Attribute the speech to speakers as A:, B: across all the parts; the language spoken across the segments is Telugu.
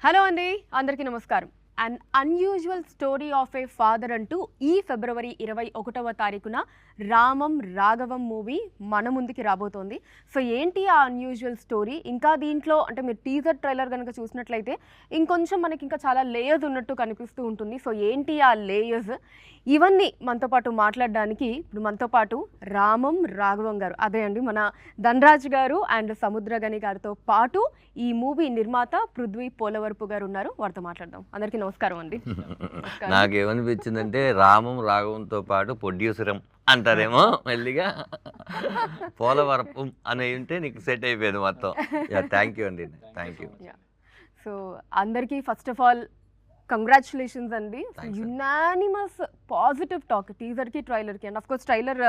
A: హలో అండి, అందరికీ నమస్కారం. An unusual story of a father అంటూ ఈ ఫిబ్రవరి 21వ తారీఖున రామం రాఘవం మూవీ మన ముందుకి రాబోతోంది. సో ఏంటి ఆ అన్యూజువల్ స్టోరీ? ఇంకా దీంట్లో అంటే మీరు టీజర్ ట్రైలర్ కనుక చూసినట్లయితే ఇంకొంచెం మనకి ఇంకా చాలా లేయర్స్ ఉన్నట్టు కనిపిస్తూ ఉంటుంది. సో ఏంటి ఆ లేయర్స్? ఇవన్నీ మనతో పాటు మాట్లాడడానికి ఇప్పుడు మనతో పాటు రామం రాఘవం గారు, అదే అండి మన ధనరాజ్ గారు అండ్ సముద్రగని గారితో పాటు ఈ మూవీ నిర్మాత పృథ్వీ పోలవరపు గారు ఉన్నారు. వారితో మాట్లాడదాం. అందరికీ నమస్కారం అండి.
B: నాకేమనిపించిందంటే రామం రాఘవంతో పాటు ప్రొడ్యూసరం అంటారేమో మెల్లిగా పోలవరపం అని ఉంటే నీకు సెట్ అయిపోయింది మొత్తం. థ్యాంక్ యూ అండి, థ్యాంక్ యూ.
A: సో అందరికీ ఫస్ట్ ఆఫ్ ఆల్ కంగ్రాచులేషన్స్ అండి. యునానిమస్ పాజిటివ్ టాక్ టీజర్కి ట్రైలర్కి. అండ్ అఫ్కోర్స్ ట్రైలర్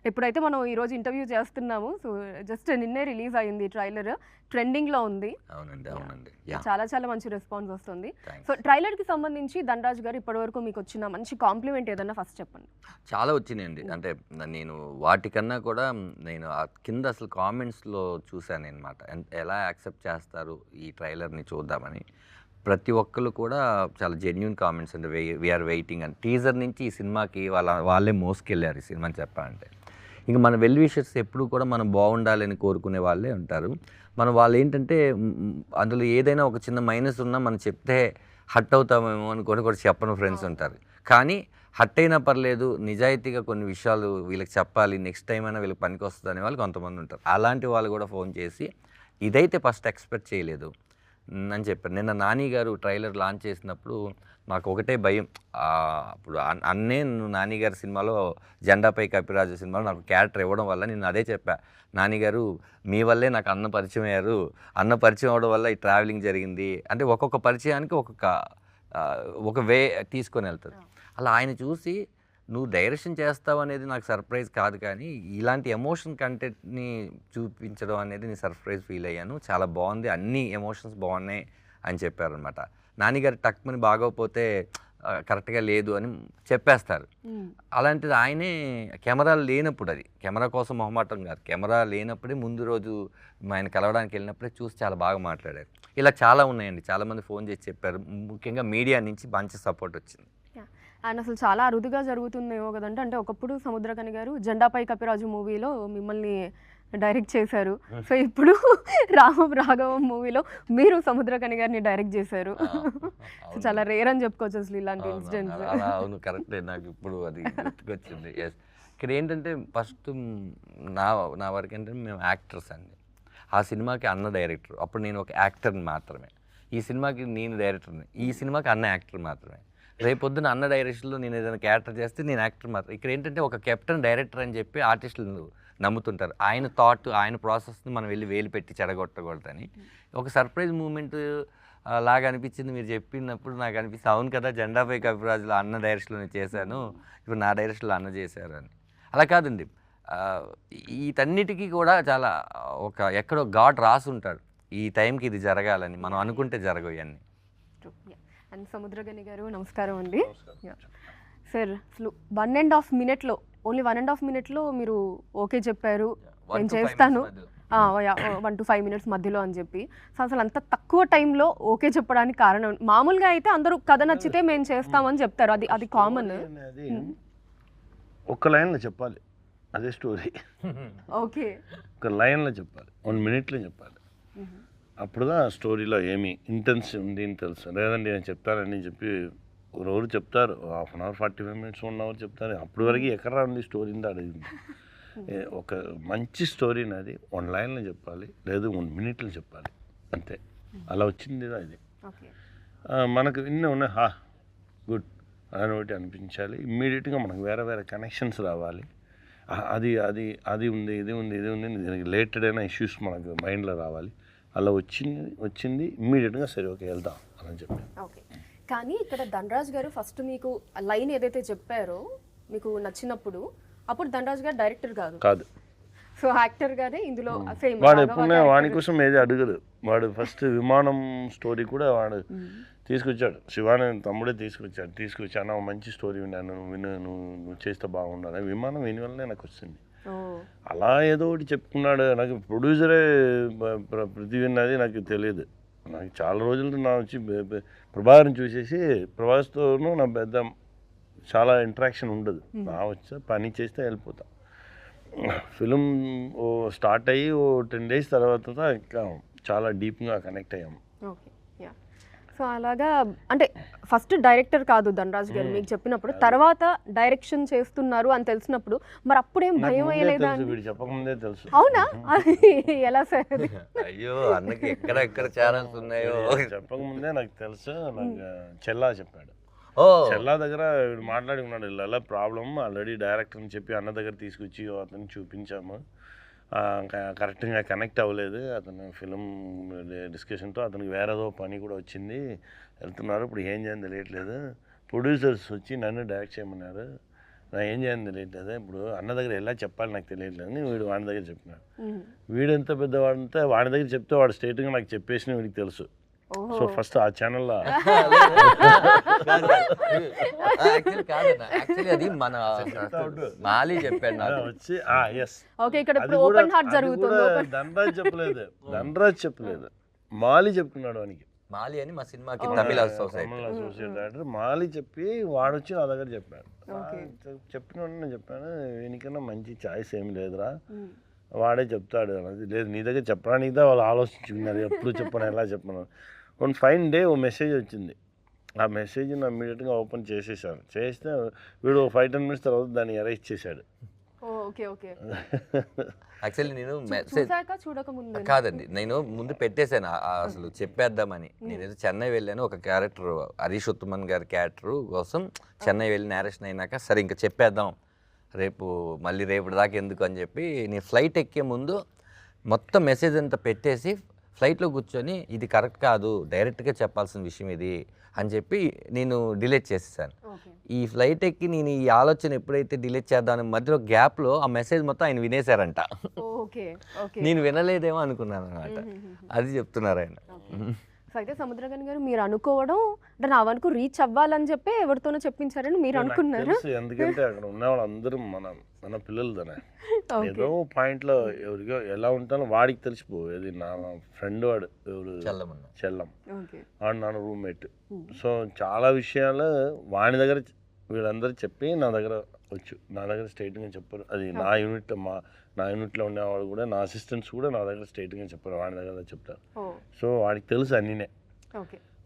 A: ఎప్పుడైతే మనం ఈరోజు ఇంటర్వ్యూ చేస్తున్నాము, సో జస్ట్ నిన్నే రిలీజ్ అయింది ట్రైలర్, ట్రెండింగ్లో ఉంది.
B: అవునండి, అవునండి,
A: చాలా చాలా మంచి రెస్పాన్స్ వస్తుంది. సో ట్రైలర్కి సంబంధించి ధనరాజ్ గారు ఇప్పటివరకు మీకు వచ్చిన మంచి కాంప్లిమెంట్ ఏదన్నా ఫస్ట్ చెప్పండి.
B: చాలా వచ్చినాయండి. అంటే నేను వాటికన్నా కూడా నేను కింద అసలు కామెంట్స్లో చూశాను అనమాట, ఎలా యాక్సెప్ట్ చేస్తారు ఈ ట్రైలర్ని చూద్దామని. ప్రతి ఒక్కరు కూడా చాలా జెన్యున్ కామెంట్స్ అండి. వీఆర్ వెయిటింగ్ అని. టీజర్ నుంచి ఈ సినిమాకి వాళ్ళే మోసుకెళ్ళారు ఈ సినిమాని చెప్పాలంటే. ఇంకా మన వెల్ విషర్స్ ఎప్పుడు కూడా మనం బాగుండాలని కోరుకునే వాళ్ళే ఉంటారు. వాళ్ళు ఏంటంటే అందులో ఏదైనా ఒక చిన్న మైనస్ ఉన్నా మనం చెప్తే హట్ అవుతామేమో అనుకొని కూడా చెప్పని ఫ్రెండ్స్ ఉంటారు. కానీ హట్ అయినా పర్లేదు, నిజాయితీగా కొన్ని విషయాలు వీళ్ళకి చెప్పాలి, నెక్స్ట్ టైం అయినా వీళ్ళకి పనికి వస్తుంది అనే వాళ్ళు కొంతమంది ఉంటారు. అలాంటి వాళ్ళు కూడా ఫోన్ చేసి ఇదైతే ఫస్ట్ ఎక్స్పెక్ట్ చేయలేదు అని చెప్పారు. నిన్న నాని గారు ట్రైలర్ లాంచ్ చేసినప్పుడు నాకు ఒకటే భయం. అప్పుడు నాని గారి సినిమాలో జెండాపై కపిరాజు సినిమాలో నాకు క్యారెక్టర్ ఇవ్వడం వల్ల నేను అదే చెప్పా, నాని గారు మీ వల్లే నాకు అన్న పరిచయం అయ్యారు, అన్న పరిచయం అవడం వల్ల ఈ ట్రావెలింగ్ జరిగింది అంటే ఒక్కొక్క పరిచయానికి ఒక వే తీసుకొని వెళ్తుంది. అలా ఆయన చూసి నువ్వు డైరెక్షన్ చేస్తావు అనేది నాకు సర్ప్రైజ్ కాదు, కానీ ఇలాంటి ఎమోషన్ కంటెంట్ని చూపించడం అనేది నేను సర్ప్రైజ్ ఫీల్ అయ్యాను. చాలా బాగుంది, అన్ని ఎమోషన్స్ బాగున్నాయి అని చెప్పారనమాట. నాన్నగారు టక్మని బాగోకపోతే కరెక్ట్గా లేదు అని చెప్పేస్తారు. అలాంటిది ఆయనే కెమెరాలు లేనప్పుడు, అది కెమెరా కోసం మొహమాటం కాదు, కెమెరా లేనప్పుడే ముందు రోజు ఆయన కలవడానికి వెళ్ళినప్పుడే చూసి చాలా బాగా మాట్లాడారు. ఇలా చాలా ఉన్నాయండి. చాలామంది ఫోన్ చేసి చెప్పారు. ముఖ్యంగా మీడియా నుంచి మంచి సపోర్ట్ వచ్చింది.
A: అండ్ అసలు చాలా అరుదుగా జరుగుతుందేమో కదంటే, అంటే ఒకప్పుడు సముద్రకని గారు జెండాపై కపిరాజు మూవీలో మిమ్మల్ని డైరెక్ట్ చేశారు. సో ఇప్పుడు రామం రాఘవం మూవీలో మీరు సముద్రకని గారిని డైరెక్ట్ చేశారు. చాలా రేర్ అని చెప్పుకోవచ్చు అసలు ఇలాంటి ఇన్సిడెంట్స్.
B: అవును, కరెక్టే. నాకు ఇప్పుడు అది గుర్తుకొచ్చింది. ఇక్కడ ఏంటంటే ఫస్ట్ నా వరకు ఏంటంటే మేము యాక్టర్స్ అండి. ఆ సినిమాకి అన్న డైరెక్టర్, అప్పుడు నేను ఒక యాక్టర్ని మాత్రమే. ఈ సినిమాకి నేను డైరెక్టర్ని, ఈ సినిమాకి అన్న యాక్టర్ మాత్రమే. రేపొద్దున అన్న డైరెక్షన్లో నేను ఏదైనా క్యారెక్టర్ చేస్తే నేను యాక్టర్ మాత్రం. ఇక్కడ ఏంటంటే ఒక కెప్టెన్ డైరెక్టర్ అని చెప్పి ఆర్టిస్టులు నమ్ముతుంటారు. ఆయన థాట్, ఆయన ప్రాసెస్ని మనం వెళ్ళి వేలు పెట్టి చెడగొట్టకూడదని ఒక సర్ప్రైజ్ మూమెంట్ లాగా అనిపించింది. మీరు చెప్పినప్పుడు నాకు అనిపిస్తుంది, అవును కదా, జెండాపై కపిరాజులో అన్న డైరెక్షన్లో నేను చేశాను, ఇప్పుడు నా డైరెక్షన్లో అన్న చేశారు అని. అలా కాదండి, వీటన్నిటికీ కూడా చాలా ఎక్కడో గాడ్ రాసి ఉంటాడు, ఈ టైంకి ఇది జరగాలని. మనం అనుకుంటే జరగవు ఇవన్నీ.
A: అండ్ సముద్రగని గారు నమస్కారం అండి. సార్ అసలు 1.5 మినిట్లో, ఓన్లీ 1.5 మినిట్లో మీరు ఓకే చెప్పారు, నేను చేస్తాను 1 to 5 మినిట్స్ మధ్యలో అని చెప్పి. సో అసలు అంత తక్కువ టైంలో ఓకే చెప్పడానికి కారణం? మామూలుగా అయితే అందరూ కథ నచ్చితే మేము చేస్తామని చెప్తారు, అది కామన్.
C: ఒక్క లైన్లో చెప్పాలి, అదే స్టోరీ.
A: ఓకే,
C: ఒక లైన్లో చెప్పాలి, 1 మినిట్లో చెప్పాలి. అప్పుడుదా స్టోరీలో ఏమి ఇంటెన్స్ ఉంది అని తెలుసు. లేదండి నేను చెప్తానని చెప్పి రోజు చెప్తారు, 1/2 అవర్ 45 మినిట్స్ 1 అవర్ చెప్తారు. అప్పటి వరకు ఎక్కడ ఉంది స్టోరీ అడిగింది. ఒక మంచి స్టోరీని అది 1 లైన్లో చెప్పాలి, లేదు 1 మినిట్లో చెప్పాలి, అంతే. అలా వచ్చింది ఇది. మనకు ఇన్ని ఉన్నాయి, గుడ్ అని ఒకటి అనిపించాలి. ఇమ్మీడియట్గా మనకు వేరే వేరే కనెక్షన్స్ రావాలి. అది అది అది ఉంది, ఇది ఉంది, ఇది ఉంది, దీనికి రిలేటెడ్ అయిన ఇష్యూస్ మనకు మైండ్లో రావాలి. అలా వచ్చింది ఇమ్మీడియట్గా సరే ఓకే వెళ్దాం అని చెప్పి.
A: ఓకే, కానీ ఇక్కడ ధనరాజ్ గారు ఫస్ట్ మీకు లైన్ ఏదైతే చెప్పారో మీకు నచ్చినప్పుడు, అప్పుడు ధనరాజ్ గారు డైరెక్టర్ కాదు, సో యాక్టర్ గారే ఇందులో సేమ్.
C: వాడు ఎప్పుడైనా వాడి కోసం ఏది అడగదు. వాడు ఫస్ట్ విమానం స్టోరీ కూడా వాడు తీసుకొచ్చాడు, శివాని తమ్ముడే తీసుకొచ్చి అన్న మంచి స్టోరీ విన్నాను, నువ్వు చేస్తే బాగుండాలి. విమానం విని వల్లనే నాకు వచ్చింది. అలా ఏదో ఒకటి చెప్పుకున్నాడు. నాకు ప్రొడ్యూసరే పృథ్వీ అన్నది నాకు తెలియదు. నాకు చాలా రోజులు నా వచ్చి ప్రభాకర్ని చూసేసి ప్రభాస్తోనూ నా పెద్ద చాలా ఇంటరాక్షన్ ఉండదు. నా వచ్చా పని చేస్తే వెళ్ళిపోతా. ఫిలిం స్టార్ట్ అయ్యి 10 days తర్వాత ఇంకా చాలా డీప్గా కనెక్ట్ అయ్యాము.
A: Okay, yeah. సో అలాగా అంటే ఫస్ట్ డైరెక్టర్ కాదు ధనరాజ్ గారు మీకు చెప్పినప్పుడు, తర్వాత డైరెక్షన్ చేస్తున్నారు అని తెలిసినప్పుడు మరి అప్పుడేం భయం అయ్యలేదా?
C: వీడు చెప్పకముందే తెలుసు.
A: అవునా? ఎలా సార్ అది?
B: అయ్యో అన్నకి ఎక్కడ ఛానల్స్ ఉన్నాయో
C: చెప్పకముందే నాకు తెలుసు. నాకు చెల్లా చెప్పాడు. చెల్లా దగ్గర మాట్లాడి ఉన్నాడు, ఇలా ప్రాబ్లం ఆల్రెడీ డైరెక్టర్ అని చెప్పి అన్న దగ్గర తీసుకొచ్చి అతను చూపించాము, కరెక్ట్గా కనెక్ట్ అవ్వలేదు అతను ఫిలిం డిస్కషన్తో. అతనికి వేరేదో పని కూడా వచ్చింది, వెళ్తున్నారు, ఇప్పుడు ఏం చేయాలని తెలియట్లేదు. ప్రొడ్యూసర్స్ వచ్చి నన్ను డైరెక్ట్ చేయమన్నారు, నా ఏం చేయాలని తెలియట్లేదు, ఇప్పుడు అన్న దగ్గర ఎలా చెప్పాలి నాకు తెలియట్లేదు అని వీడు వాడి దగ్గర చెప్పినాడు. వీడు ఎంత పెద్దవాడంటే వాడి దగ్గర చెప్తే వాడు స్ట్రైట్గా నాకు చెప్పేసిన వీడికి తెలుసు. సో ఫస్ట్ ఆ ఛానల్లో
B: యాక్చువల్లీ అది మన మాలి చెప్పాడు నాకు
C: వచ్చి
A: ఓకే, ఇక్కడ ఇప్పుడు ఓపెన్ హార్ట్ జరుగుతుంది.
C: ధనరాజ్ చెప్పలేదు, ధనరాజ్ చెప్పలేదు, మాలి చెప్తున్నాడు వానికి.
B: మాలి అని మా సినిమాకి తమిళ
C: అసోసియేట్ డైరెక్టర్ మాలి చెప్పి వాడొచ్చి నా దగ్గర చెప్పాడు. చెప్పిన నేను చెప్పాను, వీనికన్నా మంచి ఛాయిస్ ఏం లేదురా, వాడే చెప్తాడు. లేదు నీ దగ్గర చెప్పడానికి వాళ్ళు ఆలోచించుకున్నారు, ఎప్పుడు చెప్పను ఎలా చెప్పను. వన్ ఫైన్ డే ఓ మెసేజ్ వచ్చింది, ఆ మెసేజ్ ఇమ్మీడియట్గా ఓపెన్ చేసేసాను. చేస్తే వీడు 5-10 minutes తర్వాత దాన్ని ఎరేజ్ చేశాడు.
B: యాక్చువల్లీ నేను మెసేజ్ కాదండి, నేను ముందు పెట్టేశాను అసలు చెప్పేద్దామని. నేనేదో చెన్నై వెళ్ళాను, ఒక క్యారెక్టర్ హరీష్ ఉత్తమన్ గారి క్యారెక్టర్ కోసం చెన్నై వెళ్ళి నేరేషన్ అయినాక సరే ఇంకా చెప్పేద్దాం, మళ్ళీ రేపు దాకా ఎందుకు అని చెప్పి నేను ఫ్లైట్ ఎక్కే ముందు మొత్తం మెసేజ్ అంతా పెట్టేసి ఫ్లైట్లో కూర్చొని ఇది కరెక్ట్ కాదు, డైరెక్ట్గా చెప్పాల్సిన విషయం ఇది అని చెప్పి నేను డిలీట్ చేసేసాను. ఈ ఫ్లైట్ ఎక్కి నేను ఈ ఆలోచన ఎప్పుడైతే డిలీట్ చేద్దామని మధ్యలో గ్యాప్లో ఆ మెసేజ్ మొత్తం ఆయన వినేశారంట. నేను వినలేదేమో అనుకున్నాను అనమాట, అది చెప్తున్నారు ఆయన.
A: సో అయితే సముద్రగని గారు మీరు అనుకోవడం అంటే నా వరకు రీచ్ అవ్వాలని చెప్పి ఎవరితోనో చెప్పించారని మీరు అనుకున్నారు.
C: ఎందుకంటే అక్కడ ఉన్న వాళ్ళందరూ మన పిల్లలు దానే ఏదో పాయింట్లో ఎవరికో ఎలా ఉంటానో వాడికి తెలిసిపోయేది. నా ఫ్రెండ్ వాడు ఎవరు చెల్లం, వాడు నా రూమ్మేట్. సో చాలా విషయాలు వాడి దగ్గర వీళ్ళందరూ చెప్పి నా దగ్గర నా దగ్గర స్ట్రైట్గా చెప్పారు. అది నా యూనిట్లో ఉండేవాడు కూడా, నా అసిస్టెంట్స్ కూడా నా దగ్గర స్ట్రైట్గా చెప్పారు, వాడి దగ్గర చెప్తారు. సో వాడికి తెలుసు అన్నీనే.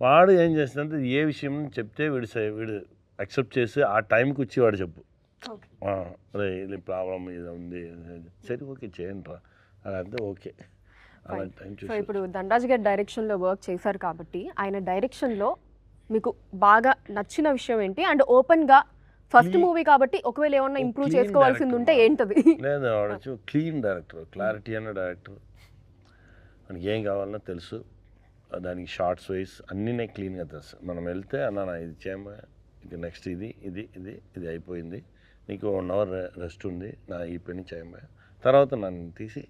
C: వాడు ఏం చేస్తాడంటే ఏ విషయం చెప్తే వీడు అక్సెప్ట్ చేసి ఆ టైంకి వచ్చి వాడు చెప్పు, అరే ఇది ప్రాబ్లం ఇది ఉంది, సరే ఓకే చేయండి రా అదంతా ఓకే.
A: సో ఇప్పుడు ధనరాజ్ గారి డైరెక్షన్లో వర్క్ చేశారు కాబట్టి ఆయన డైరెక్షన్లో మీకు బాగా నచ్చిన విషయం ఏంటి? అండ్ ఓపెన్గా ఫస్ట్ మూవీ కాబట్టి ఒకవేళ ఏమన్నా ఇంప్రూవ్ చేసుకోవాల్సింది ఉంటే ఏంటది?
C: లేదు, వాడచ్చు క్లీన్ డైరెక్టర్, క్లారిటీ అన్న డైరెక్టర్. మనకి ఏం కావాలన్నా తెలుసు, దానికి షార్ట్స్ వైజ్ అన్నీ క్లీన్గా తెలుసు. మనం వెళ్తే అన్న ఇది చేయమా, ఇది నెక్స్ట్ ఇది ఇది ఇది ఇది అయిపోయింది, నీకు 1 hour రెస్ట్ ఉంది, నా ఈ పని చేయమా, తర్వాత నన్ను తీసి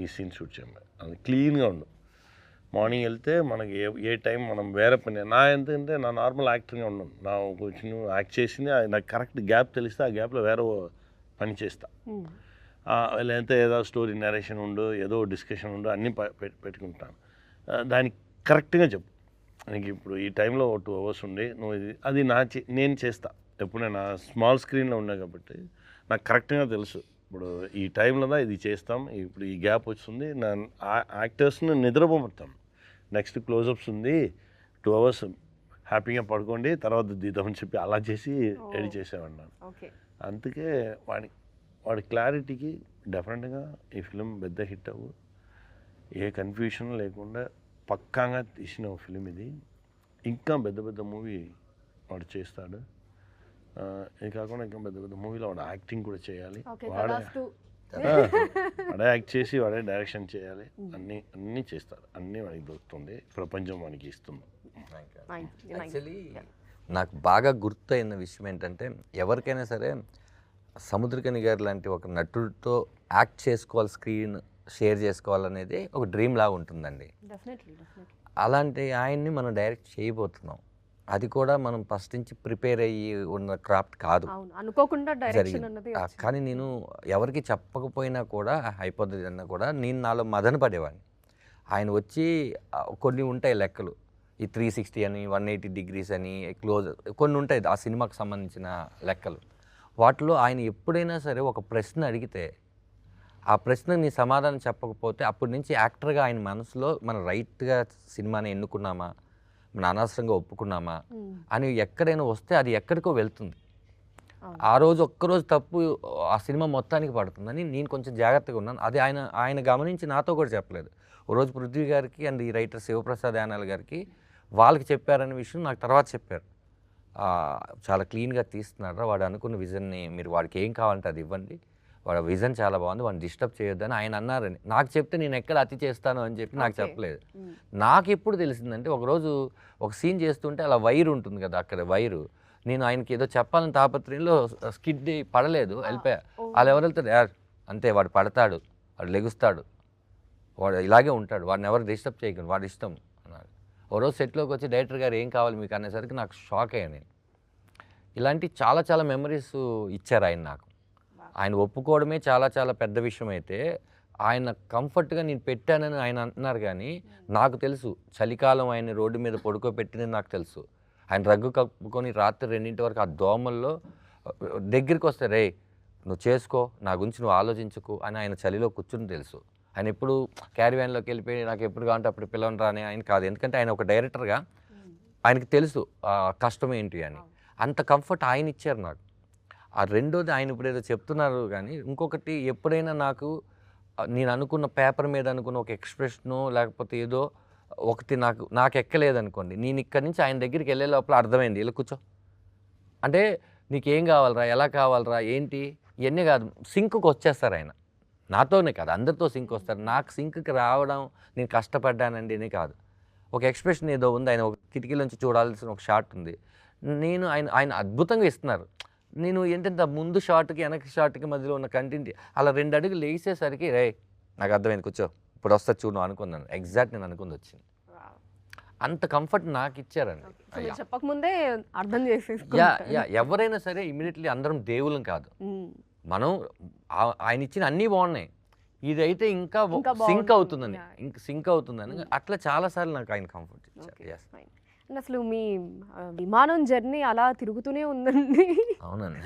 C: ఈ సీన్ షూట్ చేయమా. అది క్లీన్గా ఉండు. మార్నింగ్ వెళ్తే మనకి ఏ టైం మనం వేరే పని ఎందుకంటే నా నార్మల్ యాక్టర్గా ఉండను, నా కొంచెం యాక్ట్ చేసింది నాకు కరెక్ట్ గ్యాప్ తెలిస్తే ఆ గ్యాప్లో వేరే పని చేస్తా. లేదంటే ఏదో స్టోరీ నరేషన్ ఉండు, ఏదో డిస్కషన్ ఉండు, అన్నీ పెట్టుకుంటాను. దానికి కరెక్ట్గా చెప్పు, నీకు ఇప్పుడు ఈ టైంలో 2 hours ఉండి నువ్వు అది నేను చేస్తా. ఎప్పుడు నేను స్మాల్ స్క్రీన్లో ఉన్నా కాబట్టి నాకు కరెక్ట్గా తెలుసు, ఇప్పుడు ఈ టైంలో ఇది చేస్తాం, ఇప్పుడు ఈ గ్యాప్ వస్తుంది, నా యాక్టర్స్ని నిద్రపోతాం, నెక్స్ట్ క్లోజప్స్ ఉంది, 2 hours హ్యాపీగా పడుకోండి, తర్వాత దిద్దామని చెప్పి అలా చేసి రెడీ చేసేవాడిని. అందుకే వాడి క్లారిటీకి డెఫినెట్గా ఈ ఫిలిం పెద్ద హిట్ అవ్వు, ఏ కన్ఫ్యూషన్ లేకుండా పక్కాగా తీసిన ఫిలిం ఇది. ఇంకా పెద్ద పెద్ద మూవీ వాడు చేస్తాడు. ఇది కాకుండా ఇంకా పెద్ద పెద్ద మూవీలో వాడు యాక్టింగ్ కూడా చేయాలి, వాడే యాక్ట్ చేసి వాడే డైరెక్షన్ చేయాలి, అన్నీ చేస్తాడు, అన్నీ వాడికి దొరుకుతుంది, ప్రపంచం వానికి ఇస్తుంది.
B: యాక్చువల్లీ నాకు బాగా గుర్తయిన విషయం ఏంటంటే, ఎవరికైనా సరే సముద్రకని గారు లాంటి ఒక నటుడితో యాక్ట్ చేసుకోవాలి, స్క్రీన్ షేర్ చేసుకోవాలనేది ఒక డ్రీమ్ లాగా ఉంటుందండి. అలాంటి ఆయన్ని మనం డైరెక్ట్ చేయబోతున్నాం, అది కూడా మనం ఫస్ట్ నుంచి ప్రిపేర్ అయ్యి ఉన్న క్రాఫ్ట్ కాదు,
A: అనుకోకుండా డైరెక్షన్ అన్నది.
B: కానీ నేను ఎవరికి చెప్పకపోయినా కూడా అయిపోతుంది అన్నా కూడా నేను నాలో మదన పడేవాడిని. ఆయన వచ్చి కొన్ని ఉంటాయి లెక్కలు, ఈ 360 అని 180 degrees అని క్లోజ్ కొన్ని ఉంటాయి ఆ సినిమాకి సంబంధించిన లెక్కలు. వాటిలో ఆయన ఎప్పుడైనా సరే ఒక ప్రశ్న అడిగితే ఆ ప్రశ్నకు నీ సమాధానం చెప్పకపోతే అప్పటి నుంచి యాక్టర్గా ఆయన మనసులో మనం రైట్గా సినిమాని ఎన్నుకున్నామా, మనం అనవసరంగా ఒప్పుకున్నామా అని ఎక్కడైనా వస్తే అది ఎక్కడికో వెళ్తుంది. ఆ రోజు ఒక్కరోజు తప్పు ఆ సినిమా మొత్తానికి పడుతుందని నేను కొంచెం జాగ్రత్తగా ఉన్నాను. అది ఆయన గమనించి నాతో కూడా చెప్పలేదు. ఓ రోజు పృథ్వీ గారికి అండ్ ఈ రైటర్ శివప్రసాద్ యానాల్ గారికి వాళ్ళకి చెప్పారనే విషయం నాకు తర్వాత చెప్పారు. చాలా క్లీన్గా తీస్తున్నారా, వాడు అనుకున్న విజన్ని మీరు వాడికి ఏం కావాలంటే అది ఇవ్వండి, వాడు విజన్ చాలా బాగుంది, వాడిని డిస్టర్బ్ చేయొద్దని ఆయన అన్నారని. నాకు చెప్తే నేను ఎక్కడ అతి చేస్తాను అని చెప్పి నాకు చెప్పలేదు. నాకు ఎప్పుడు తెలిసిందంటే ఒకరోజు ఒక సీన్ చేస్తుంటే అలా వైర్ ఉంటుంది కదా, అక్కడ వైరు నేను ఆయనకి ఏదో చెప్పాలని తాపత్రయంలో స్కిడ్ పడలేదు, వెళ్ళిపోయా. వాళ్ళు ఎవరు వెళ్తారు, అంతే వాడు పడతాడు, వాడు లెగుస్తాడు, వాడు ఇలాగే ఉంటాడు, వాడిని ఎవరు డిస్టర్బ్ చేయగలరు, వాడి ఇష్టం అన్నాడు. ఓ రోజు సెట్లోకి వచ్చి డైరెక్టర్ గారు ఏం కావాలి మీకు అనేసరికి నాకు షాక్ అయ్యాను నేను. ఇలాంటి చాలా చాలా మెమరీస్ ఇచ్చారు ఆయన నాకు. ఆయన ఒప్పుకోవడమే చాలా చాలా పెద్ద విషయం అయితే ఆయన కంఫర్ట్గా నేను పెట్టానని ఆయన అంటున్నారు. కానీ నాకు తెలుసు చలికాలం ఆయన రోడ్డు మీద పడుకోబెట్టినది నాకు తెలుసు. ఆయన రగ్గు కప్పుకొని రాత్రి 2 వరకు ఆ దోమల్లో దగ్గరికి వస్తే రే నువ్వు చేసుకో, నా గురించి నువ్వు ఆలోచించుకో అని ఆయన చలిలో కూర్చుని తెలుసు. ఆయన ఎప్పుడు క్యారీ వ్యాన్లోకి వెళ్ళిపోయి నాకు ఎప్పుడు కావాలంటే అప్పుడు పిల్లలు రాని ఆయన కాదు. ఎందుకంటే ఆయన ఒక డైరెక్టర్గా ఆయనకి తెలుసు కష్టం ఏంటి అని. అంత కంఫర్ట్ ఆయన ఇచ్చారు నాకు. ఆ రెండోది ఆయన ఇప్పుడు ఏదో చెప్తున్నారు కానీ ఇంకొకటి ఎప్పుడైనా నాకు నేను అనుకున్న పేపర్ మీద అనుకున్న ఒక ఎక్స్ప్రెషను లేకపోతే ఏదో ఒకటి నాకు ఎక్కలేదనుకోండి, నేను ఇక్కడి నుంచి ఆయన దగ్గరికి వెళ్ళే లోపల అర్థమైంది ఇలా కూర్చో అంటే నీకేం కావాలరా, ఎలా కావాలరా, ఏంటి ఇవన్నీ కాదు, సింక్కి వచ్చేస్తారు ఆయన. నాతోనే కాదు అందరితో సింక్ వస్తారు. నాకు సింక్కి రావడం నేను కష్టపడ్డానండి అని కాదు. ఒక ఎక్స్ప్రెషన్ ఏదో ఉంది, ఆయన ఒక కిటికీ నుంచి చూడాల్సిన ఒక షాట్ ఉంది, నేను ఆయన అద్భుతంగా ఇస్తున్నారు. నేను ఏంటంటే ముందు షాట్కి వెనక షాట్కి మధ్యలో ఉన్న కంటెంట్ అలా 2 అడుగులు లేసేసరికి రే నాకు అర్థమైంది కూర్చో ఇప్పుడు వస్తా చూడు అనుకున్నాను. ఎగ్జాక్ట్ నేను అనుకుంది వచ్చింది. అంత కంఫర్ట్ నాకు ఇచ్చారండి.
A: చెప్పకముందే అర్థం
B: ఎవరైనా సరే ఇమీడియట్లీ అందరం దేవుళ్ళం కాదు. మనం ఆయన ఇచ్చిన అన్నీ బాగున్నాయి, ఇదైతే ఇంకా సింక్ అవుతుందని అట్లా చాలాసార్లు నాకు ఆయన కంఫర్ట్ ఇచ్చారు.
A: అసలు మీ విమానం జర్నీ అలా తిరుగుతూనే ఉందండి.
B: అవునండి.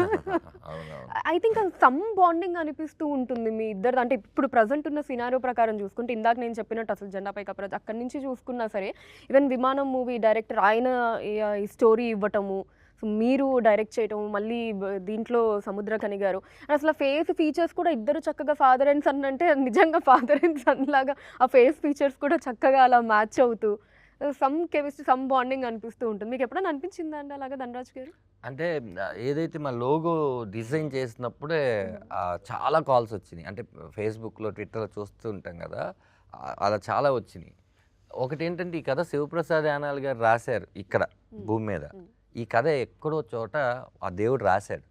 A: ఐ థింక్ సమ్ బాండింగ్ అనిపిస్తూ ఉంటుంది మీ ఇద్దరు. అంటే ఇప్పుడు ప్రజెంట్ ఉన్న సినారియో ప్రకారం చూసుకుంటే ఇందాక నేను చెప్పినట్టు అసలు జెండాపై కప్రాజ్ అక్కడి నుంచి చూసుకున్నా సరే ఈవెన్ విమానం మూవీ డైరెక్టర్ ఆయన ఈ స్టోరీ ఇవ్వటము, సో మీరు డైరెక్ట్ చేయటం, మళ్ళీ దీంట్లో సముద్రకని గారు అసలు ఫేస్ ఫీచర్స్ కూడా ఇద్దరు చక్కగా ఫాదర్ అండ్ సన్ అంటే నిజంగా ఫాదర్ అండ్ సన్ లాగా ఆ ఫేస్ ఫీచర్స్ కూడా చక్కగా అలా మ్యాచ్ అవుతూ సమ్ కెమిస్ట్రీ సమ్ బాండింగ్ అనిపిస్తూ ఉంటుంది. మీకు ఎప్పుడైనా అనిపించిందా అండి అలాగా ధనరాజ్ గారు?
B: అంటే ఏదైతే మా లోగో డిజైన్ చేసినప్పుడే చాలా కాల్స్ వచ్చినాయి. అంటే ఫేస్బుక్లో ట్విట్టర్లో చూస్తూ ఉంటాం కదా, అలా చాలా వచ్చినాయి. ఒకటి ఏంటంటే ఈ కథ శివప్రసాద్ యానాల్ గారు రాశారు ఇక్కడ భూమి మీద. ఈ కథ ఎక్కడో చోట ఆ దేవుడు రాశాడు,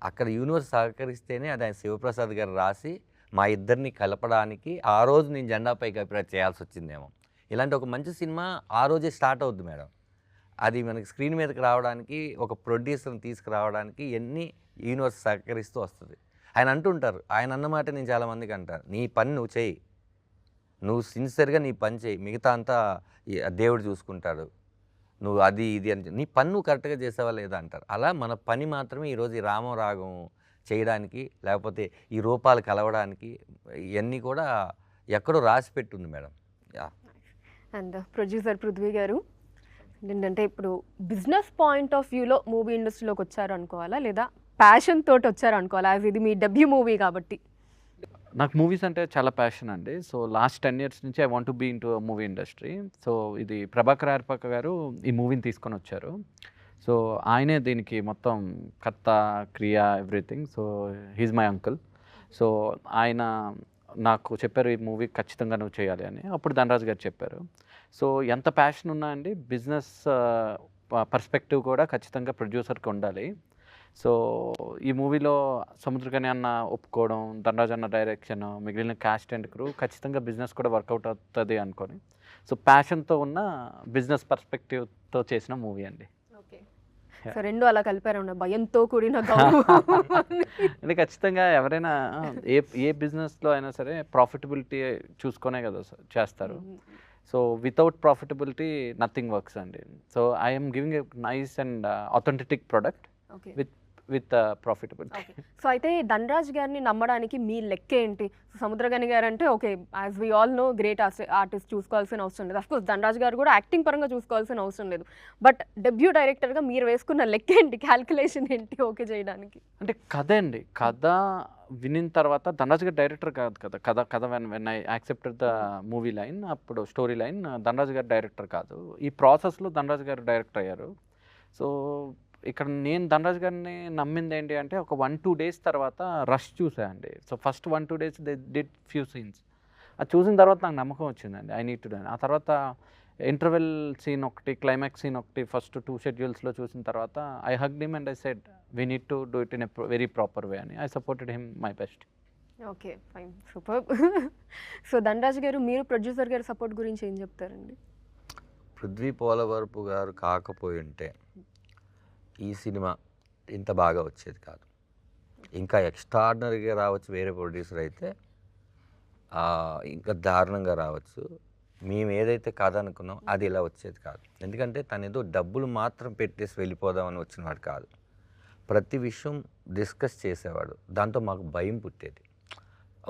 B: అక్కడ యూనివర్స్ సహకరిస్తేనే అది ఆయన శివప్రసాద్ గారు రాసి మా ఇద్దరిని కలపడానికి ఆ రోజు నేను జెండాపై కప్రాజ్ చేయాల్సి వచ్చిందేమో. ఇలాంటి ఒక మంచి సినిమా ఆ రోజే స్టార్ట్ అవుద్ది మేడం. అది మనకి స్క్రీన్ మీదకి రావడానికి ఒక ప్రొడ్యూసర్ని తీసుకురావడానికి ఎన్ని యూనివర్స్ సహకరిస్తూ వస్తుంది. ఆయన అంటుంటారు, ఆయన అన్నమాట నేను చాలామందికి అంటారు, నీ పని నువ్వు చేయి, నువ్వు సిన్సియర్గా నీ పని చేయి, మిగతా అంతా దేవుడు చూసుకుంటాడు, నువ్వు అది ఇది అని నీ పని నువ్వు కరెక్ట్గా చేసావా లేదా అంటారు. అలా మన పని మాత్రమే ఈరోజు ఈ రామం రాగం చేయడానికి లేకపోతే ఈ రూపాలు కలవడానికి ఇవన్నీ కూడా ఎక్కడో రాసి పెట్టుంది మేడం.
A: అండ్ ప్రొడ్యూసర్ పృథ్వీ గారు ఏంటంటే ఇప్పుడు బిజినెస్ పాయింట్ ఆఫ్ వ్యూలో మూవీ ఇండస్ట్రీలోకి వచ్చారు అనుకోవాలా లేదా ప్యాషన్ తోటి వచ్చారు అనుకోవాలా? ఇది మీ డెబ్యూ మూవీ కాబట్టి.
D: నాకు మూవీస్ అంటే చాలా ప్యాషన్ అండి. సో లాస్ట్ 10 years నుంచి I want to be into movie industry. So ఇది ప్రభాకర్ ఆర్పక గారు ఈ మూవీని తీసుకొని వచ్చారు. సో ఆయనే దీనికి మొత్తం కర్త క్రియ everything. So he's my uncle. So ఆయన నాకు చెప్పారు ఈ మూవీ ఖచ్చితంగా నువ్వు చేయాలి అని. అప్పుడు ధనరాజ్ గారు చెప్పారు. సో ఎంత ప్యాషన్ ఉన్నా అండి బిజినెస్ పర్స్పెక్టివ్ కూడా ఖచ్చితంగా ప్రొడ్యూసర్కి ఉండాలి. సో ఈ మూవీలో సముద్రకని అన్న ఒప్పుకోవడం, ధనరాజ్ అన్న డైరెక్షన్, మిగిలిన క్యాస్ట్ అండ్ క్రూ ఖచ్చితంగా బిజినెస్ కూడా వర్కౌట్ అవుతుంది అనుకొని సో ప్యాషన్తో ఉన్న బిజినెస్ పర్స్పెక్టివ్తో చేసిన మూవీ అండి.
A: ఓకే. సో రెండు అలా కలిపారు భయంతో కూడిన గౌరవం.
D: అంటే ఖచ్చితంగా ఎవరైనా ఏ ఏ బిజినెస్లో అయినా సరే ప్రాఫిటబిలిటీ చూసుకొనే కదా చేస్తారు. So without profitability nothing works అండి. So I'm giving a nice and authentic product
A: okay
D: with profitability.
A: So అయితే ధనరాజ్ గారిని నమ్మడానికి మీ లెక్క ఏంటి? సముద్రగని గారు అంటే okay, as we all know great artist, చూసుకోవాల్సిన అవసరం లేదు. అఫ్కోర్స్ ధనరాజ్ గారు కూడా యాక్టింగ్ పరంగా చూసుకోవాల్సిన అవసరం లేదు. బట్ డెబ్యూ డైరెక్టర్గా మీరు వేసుకున్న లెక్క ఏంటి, క్యాల్కులేషన్ ఏంటి ఓకే చేయడానికి?
D: అంటే కథ అండి, కథ వినిన తర్వాత ధనరాజ్ గారు డైరెక్టర్ కాదు కదా, కథ when I accepted the movie line, అప్పుడు స్టోరీ లైన్ ధనరాజ్ గారు డైరెక్టర్ కాదు. ఈ ప్రాసెస్లో ధనరాజ్ గారు డైరెక్టర్ అయ్యారు. సో ఇక్కడ నేను ధనరాజ్ గారిని నమ్మింది ఏంటి అంటే ఒక 1-2 డేస్ తర్వాత రష్ చూసాయండి. So first 1-2 days they did few scenes. అది చూసిన తర్వాత నాకు నమ్మకం వచ్చిందండి, ఐ నీడ్ టు డూ. ఆ తర్వాత ఇంటర్వెల్ సీన్ ఒకటి, క్లైమాక్స్ సీన్ ఒకటి ఫస్ట్ 2 షెడ్యూల్స్లో చూసిన తర్వాత I hugged him and I said we need to do it in a very proper way అని. I supported him my best.
A: Okay fine, super. So Dhanraj garu, మీరు ప్రొడ్యూసర్ గారి సపోర్ట్ గురించి ఏం చెప్తారండి?
B: పృథ్వీ పోలవరపు గారు కాకపోయి ఉంటే ఈ సినిమా ఇంత బాగా వచ్చేది కాదు. ఇంకా ఎక్స్ట్రాడినరీగా రావచ్చు వేరే ప్రొడ్యూసర్ అయితే, ఇంకా దారుణంగా రావచ్చు. మేము ఏదైతే కథ అనుకున్నాం అది ఇలా వచ్చేది కాదు. ఎందుకంటే తను ఏదో డబ్బులు మాత్రం పెట్టేసి వెళ్ళిపోదామని వచ్చినవాడు కాదు. ప్రతి విషయం డిస్కస్ చేసేవాడు. దాంతో మాకు భయం పుట్టేది.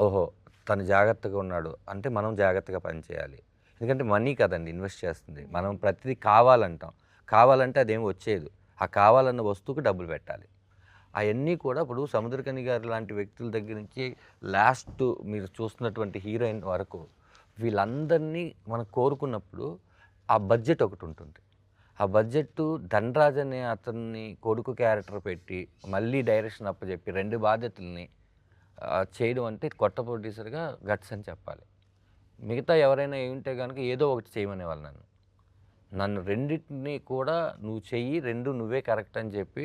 B: ఓహో, తను జాగ్రత్తగా ఉన్నాడు అంటే మనం జాగ్రత్తగా పనిచేయాలి. ఎందుకంటే మనీ కదండి ఇన్వెస్ట్ చేస్తుంది. మనం ప్రతిదీ కావాలంటాం, కావాలంటే అదేం వచ్చేది. ఆ కావాలన్న వస్తువుకి డబ్బులు పెట్టాలి. అవన్నీ కూడా ఇప్పుడు సముద్రకని గారు లాంటి వ్యక్తుల దగ్గర నుంచి లాస్ట్ మీరు చూస్తున్నటువంటి హీరోయిన్ వరకు వీళ్ళందరినీ మనం కోరుకున్నప్పుడు ఆ బడ్జెట్ ఒకటి ఉంటుంది. ఆ బడ్జెట్ ధనరాజ్ అనే అతన్ని కొడుకు క్యారెక్టర్ పెట్టి మళ్ళీ డైరెక్షన్ అప్పచెప్పి 2 బాధ్యతల్ని చేయడం అంటే కొత్త ప్రొడ్యూసర్గా గట్స్ అని చెప్పాలి. మిగతా ఎవరైనా ఏమింటే కనుక ఏదో ఒకటి చేయమనేవాళ్ళు నన్ను రెండింటిని కూడా నువ్వు చెయ్యి, 2 నువ్వే కరెక్ట్ అని చెప్పి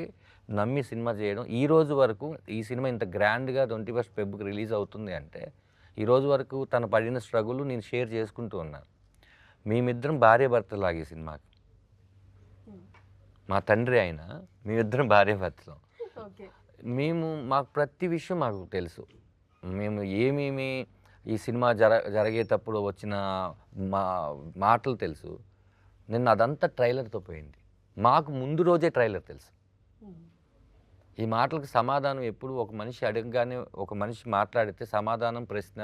B: నమ్మి సినిమా చేయడం. ఈ రోజు వరకు ఈ సినిమా ఇంత గ్రాండ్గా 21 ఫెబ్రవరికి రిలీజ్ అవుతుంది అంటే ఈ రోజు వరకు తను పడిన స్ట్రగుల్ నేను షేర్ చేసుకుంటూ ఉన్నాను. మేమిద్దరం భార్య భర్తలాగే సినిమాకి. మా తండ్రి అయినా మేమిద్దరం భార్య భర్తలం. మాకు ప్రతి విషయం మాకు తెలుసు. మేము ఏమేమి ఈ సినిమా జరిగేటప్పుడు వచ్చిన మాటలు తెలుసు. నిన్న అదంతా ట్రైలర్తో పోయింది. మాకు ముందు రోజే ట్రైలర్ తెలుసు. ఈ మాటలకు సమాధానం ఎప్పుడు ఒక మనిషి అడగగానే ఒక మనిషి మాట్లాడితే సమాధానం, ప్రశ్న,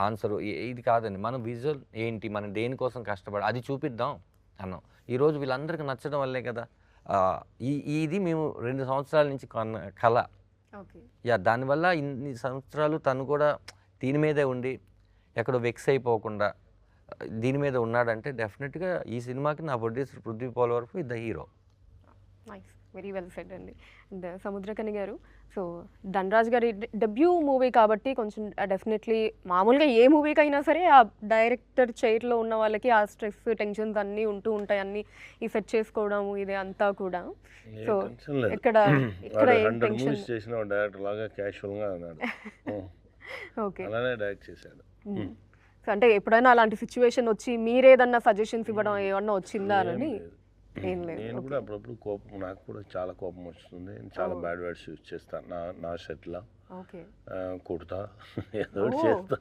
B: ఆన్సరు ఇది కాదండి. మనం విజువల్ ఏంటి, మనం దేనికోసం కష్టపడి అది చూపిద్దాం అన్నాం. ఈరోజు వీళ్ళందరికీ నచ్చడం వల్లే కదా. ఇది మేము 2 సంవత్సరాల నుంచి కళ. దానివల్ల ఇన్ని సంవత్సరాలు తను కూడా దీని మీదే ఉండి ఎక్కడో వెక్స్ అయిపోకుండా దీని మీద ఉన్నాడంటే డెఫినెట్గా ఈ సినిమాకి నా producer Prithvi Polavarapu is the hero.
A: Nice, very well said అండి. అండ్ సముద్రకని గారు, సో ధనరాజ్ గారి డెబ్యూ మూవీ కాబట్టి కొంచెం డెఫినెట్లీ మామూలుగా ఏ మూవీకి అయినా సరే ఆ డైరెక్టర్ చైర్లో ఉన్న వాళ్ళకి ఆ స్ట్రెస్, టెన్షన్స్ అన్నీ ఉంటూ ఉంటాయి. అన్నీ ఈ సెట్ చేసుకోవడం ఇది అంతా కూడా. సో ఇక్కడ
C: చేసిన డైరెక్టర్ లాగా క్యాషువల్గా అన్నాడు.
A: ఓకే,
C: అలానే డైరెక్ట్ చేశాడు.
A: సో అంటే ఎప్పుడైనా అలాంటి సిచ్యువేషన్ వచ్చి మీరేదన్నా సజెషన్స్ ఇవ్వడం ఏమన్నా వచ్చిందా అని? ఏం లేదు.
C: నేను కూడా అప్పుడప్పుడు కోపం, నాకు కూడా చాలా కోపం వస్తుంది. చాలా బ్యాడ్ వర్డ్స్ యూజ్ చేస్తాను నా సెట్లో. కొడతా, ఏదో చేస్తా,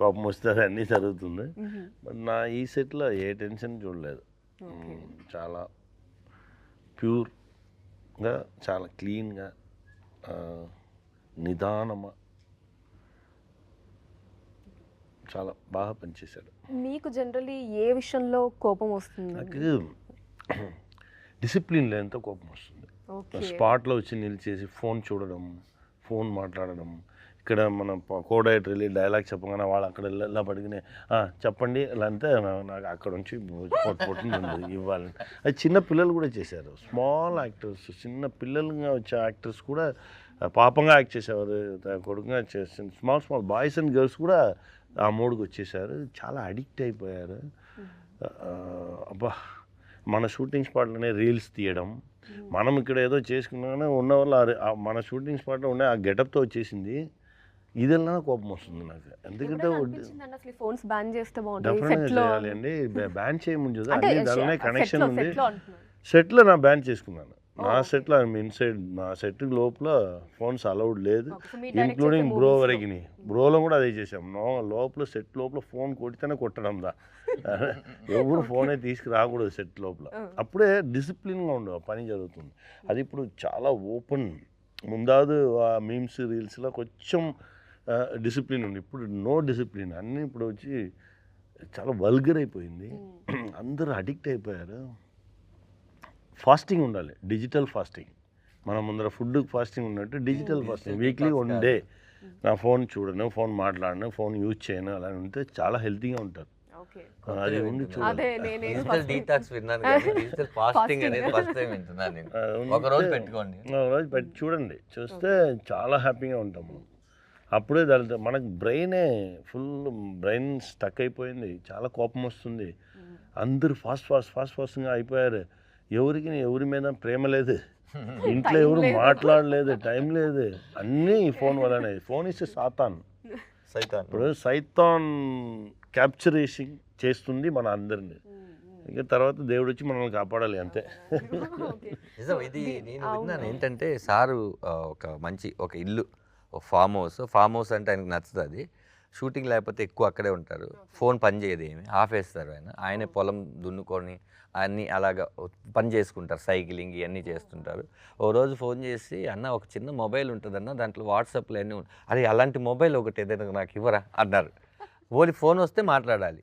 C: కోపం వస్తే అన్నీ జరుగుతుంది. బట్ నా ఈ సెట్లో ఏ టెన్షన్ చూడలేదు. చాలా ప్యూర్గా, చాలా క్లీన్గా, నిదానమా, చాలా బాగా పనిచేశాడు.
A: మీకు జనరల్లీ ఏ విషయంలో కోపం వస్తుంది?
C: నాకు డిసిప్లిన్ లేనితో కోపం వస్తుంది. స్పాట్లో వచ్చి నిలిచేసి ఫోన్ చూడడం, ఫోన్ మాట్లాడడం. ఇక్కడ మన కోడైటర్ వెళ్ళి డైలాగ్ చెప్పగానే వాళ్ళు అక్కడ ఇలా పడిగినే చెప్పండి ఇలా అంటే నాకు అక్కడ నుంచి పొట్టింది ఇవ్వాలని. అది చిన్న పిల్లలు కూడా చేశారు. స్మాల్ యాక్టర్స్, చిన్న పిల్లలుగా వచ్చే యాక్టర్స్ కూడా పాపంగా యాక్ట్ చేసేవారు, కొడుకుగా చేసిన స్మాల్ బాయ్స్ అండ్ గర్ల్స్ కూడా ఆ మూడుకి వచ్చేసారు. చాలా అడిక్ట్ అయిపోయారు. అబ్బా, మన షూటింగ్ స్పాట్లోనే రీల్స్ తీయడం, మనం ఇక్కడ ఏదో చేసుకున్నాగానే ఉన్న వాళ్ళు మన షూటింగ్ స్పాట్లో ఉండే ఆ గెటప్తో వచ్చేసింది. ఇదెల్లా కోపం వస్తుంది నాకు. ఎందుకంటే
A: ఫోన్స్ బ్యాన్ చేస్తే
C: డెఫినెట్గా చేయాలి అండి. బ్యాన్ చేయముందు అన్ని దానిలోనే కనెక్షన్ ఉంది. సెట్లో నా బ్యాన్ చేసుకున్నాను. నా సెట్లో ఇన్సైడ్ నా సెట్ లోపల ఫోన్స్ అలౌడ్ లేదు, ఇంక్లూడింగ్ బ్రో వరకు. బ్రోలో కూడా అదే చేసాం. లోపల సెట్ లోపల ఫోన్ కొడితేనే కొట్టడం దా, ఎవరు ఫోనే తీసుకురాకూడదు సెట్ లోపల. అప్పుడే డిసిప్లిన్గా ఉండవు, ఆ పని జరుగుతుంది. అది ఇప్పుడు చాలా ఓపెన్. ముందాదు ఆ మీమ్స్ రీల్స్లో కొంచెం డిసిప్లిన్ ఉంది, ఇప్పుడు నో డిసిప్లిన్. అన్నీ ఇప్పుడు వచ్చి చాలా వల్గర్ అయిపోయింది, అందరూ అడిక్ట్ అయిపోయారు. ఫాస్టింగ్ ఉండాలి, డిజిటల్ ఫాస్టింగ్. మనం ముందర ఫుడ్ ఫాస్టింగ్ ఉన్నట్టు డిజిటల్ ఫాస్టింగ్. వీక్లీ 1 డే నా ఫోన్ చూడను, ఫోన్ మాట్లాడను, ఫోన్ యూజ్ చేయను, అలా ఉంటే చాలా హెల్తీగా ఉంటారు. అది ఉండి
B: డిజిటల్ డీటాక్స్ విన్నాను కానీ డిజిటల్ ఫాస్టింగ్ అనేది ఫస్ట్ టైం వింటున్నాను నేను. ఒక రోజు పెట్టుకోండి,
C: ఒక రోజు పెట్టి చూడండి, చూస్తే చాలా హ్యాపీగా ఉంటాం మనం. అప్పుడే దాని మనకు బ్రెయిన్ స్టక్ అయిపోయింది, చాలా కోపం వస్తుంది. అందరూ ఫాస్ట్గా అయిపోయారు. ఎవరి మీద ప్రేమ లేదు, ఇంట్లో ఎవరు మాట్లాడలేదు, టైం లేదు, అన్నీ ఈ ఫోన్ వల్లనే. ఫోన్ ఇస్తే ఇప్పుడు సైతాన్ క్యాప్చరేషన్ చేస్తుంది మన అందరిని. ఇంకా తర్వాత దేవుడు వచ్చి మనల్ని కాపాడాలి, అంతే.
B: నిజం, ఇది నేను విన్నాను ఏంటంటే సారు ఒక ఇల్లు, ఒక ఫామ్ హౌస్ అంటే ఆయనకు నచ్చుతుంది. షూటింగ్ లేకపోతే ఎక్కువ అక్కడే ఉంటారు, ఫోన్ పని చేయదు, ఏమి ఆపేస్తారు. ఆయనే పొలం దున్నుకొని అన్నీ అలాగా పని చేసుకుంటారు, సైక్లింగ్ ఇవన్నీ చేస్తుంటారు. ఓ రోజు ఫోన్ చేసి, అన్న ఒక చిన్న మొబైల్ ఉంటుందన్న, దాంట్లో వాట్సాప్లో అన్నీ అది అలాంటి మొబైల్ ఒకటి ఏదైనా నాకు ఇవ్వరా అన్నారు. ఓన్లీ ఫోన్ వస్తే మాట్లాడాలి.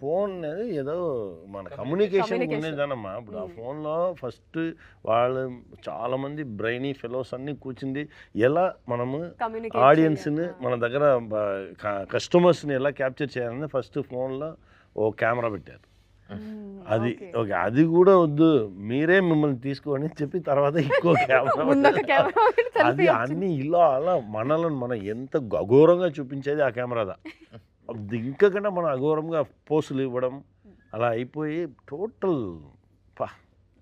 C: ఫోన్ అనేది ఏదో మన కమ్యూనికేషన్ ఉండేదన్నమ్మా. ఇప్పుడు ఆ ఫోన్లో ఫస్ట్ వాళ్ళు చాలా మంది బ్రెయినీ ఫెలోస్ అన్ని కూర్చుంది, ఎలా మనము ఆడియన్స్ని మన దగ్గర కస్టమర్స్ని ఎలా క్యాప్చర్ చేయాలని ఫస్ట్ ఫోన్లో ఓ కెమెరా పెట్టారు. అది ఓకే, అది కూడా వద్దు, మీరే మిమ్మల్ని తీసుకోని చెప్పి తర్వాత ఇంకో కెమెరా. అది అన్ని ఇలా అలా మనల్ని మనం ఎంత అఘోరంగా చూపించేది ఆ కెమెరాదా. ఇంకకన్నా మనం అఘోరంగా పోస్టులు ఇవ్వడం అలా అయిపోయి టోటల్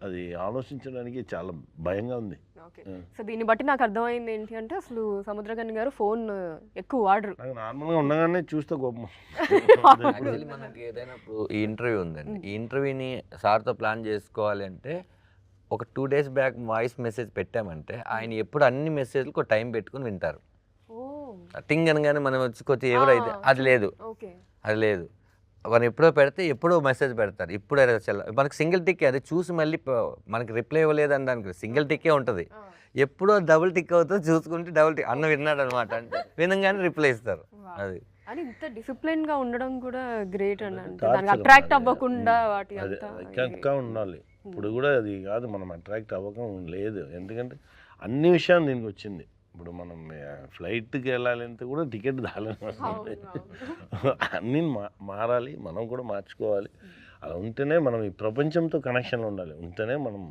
C: అది ఆలోచించడానికి చాలా భయంగా ఉంది.
A: సో దీన్ని బట్టి నాకు అర్థమైంది ఏంటి అంటే, అసలు సముద్రకని గారు ఫోన్ ఎక్కువ వాడరు.
C: నార్మల్గా ఉండగానే చూస్తే కోపం.
B: మనకి ఏదైనా ఇప్పుడు ఈ ఇంటర్వ్యూ ఉందండి, ఈ ఇంటర్వ్యూని సార్తో ప్లాన్ చేసుకోవాలి అంటే ఒక 2 days బ్యాక్ వాయిస్ మెసేజ్ పెట్టామంటే ఆయన ఎప్పుడు అన్ని మెసేజ్లకు టైం పెట్టుకుని వింటారు. టింగ్ అనగానే మనం వచ్చి కొద్ది ఎవరైతే అది లేదు మనం ఎప్పుడో పెడితే ఎప్పుడో మెసేజ్ పెడతారు. ఇప్పుడు మనకి సింగిల్ టిక్, అది చూసి మళ్ళీ మనకి రిప్లై ఇవ్వలేదు అని దానికి సింగిల్ టిక్కే ఉంటుంది. ఎప్పుడో డబుల్ టిక్ అవుతుంది, చూసుకుంటే డబుల్ టిక్ అన్న విన్నాడు అనమాట అంటే వినంగానే రిప్లై ఇస్తారు. అది
A: అని ఇంత డిసిప్లిన్ గా ఉండడం కూడా గ్రేట్ అని అంటే, దానికి అట్రాక్ట్ అవ్వకుండా వాటి
C: అంతా ఉండాలి. ఇప్పుడు కూడా అది కాదు, మనం అట్రాక్ట్ అవ్వకం లేదు. ఎందుకంటే అన్ని విషయాలు దీనికి వచ్చింది. ఇప్పుడు మనం ఫ్లైట్కి వెళ్ళాలంటే కూడా టికెట్ దాలని అన్నీ మారాలి, మనం కూడా మార్చుకోవాలి. అలా ఉంటేనే మనం ఈ ప్రపంచంతో కనెక్షన్లో ఉండాలి, ఉంటేనే మనం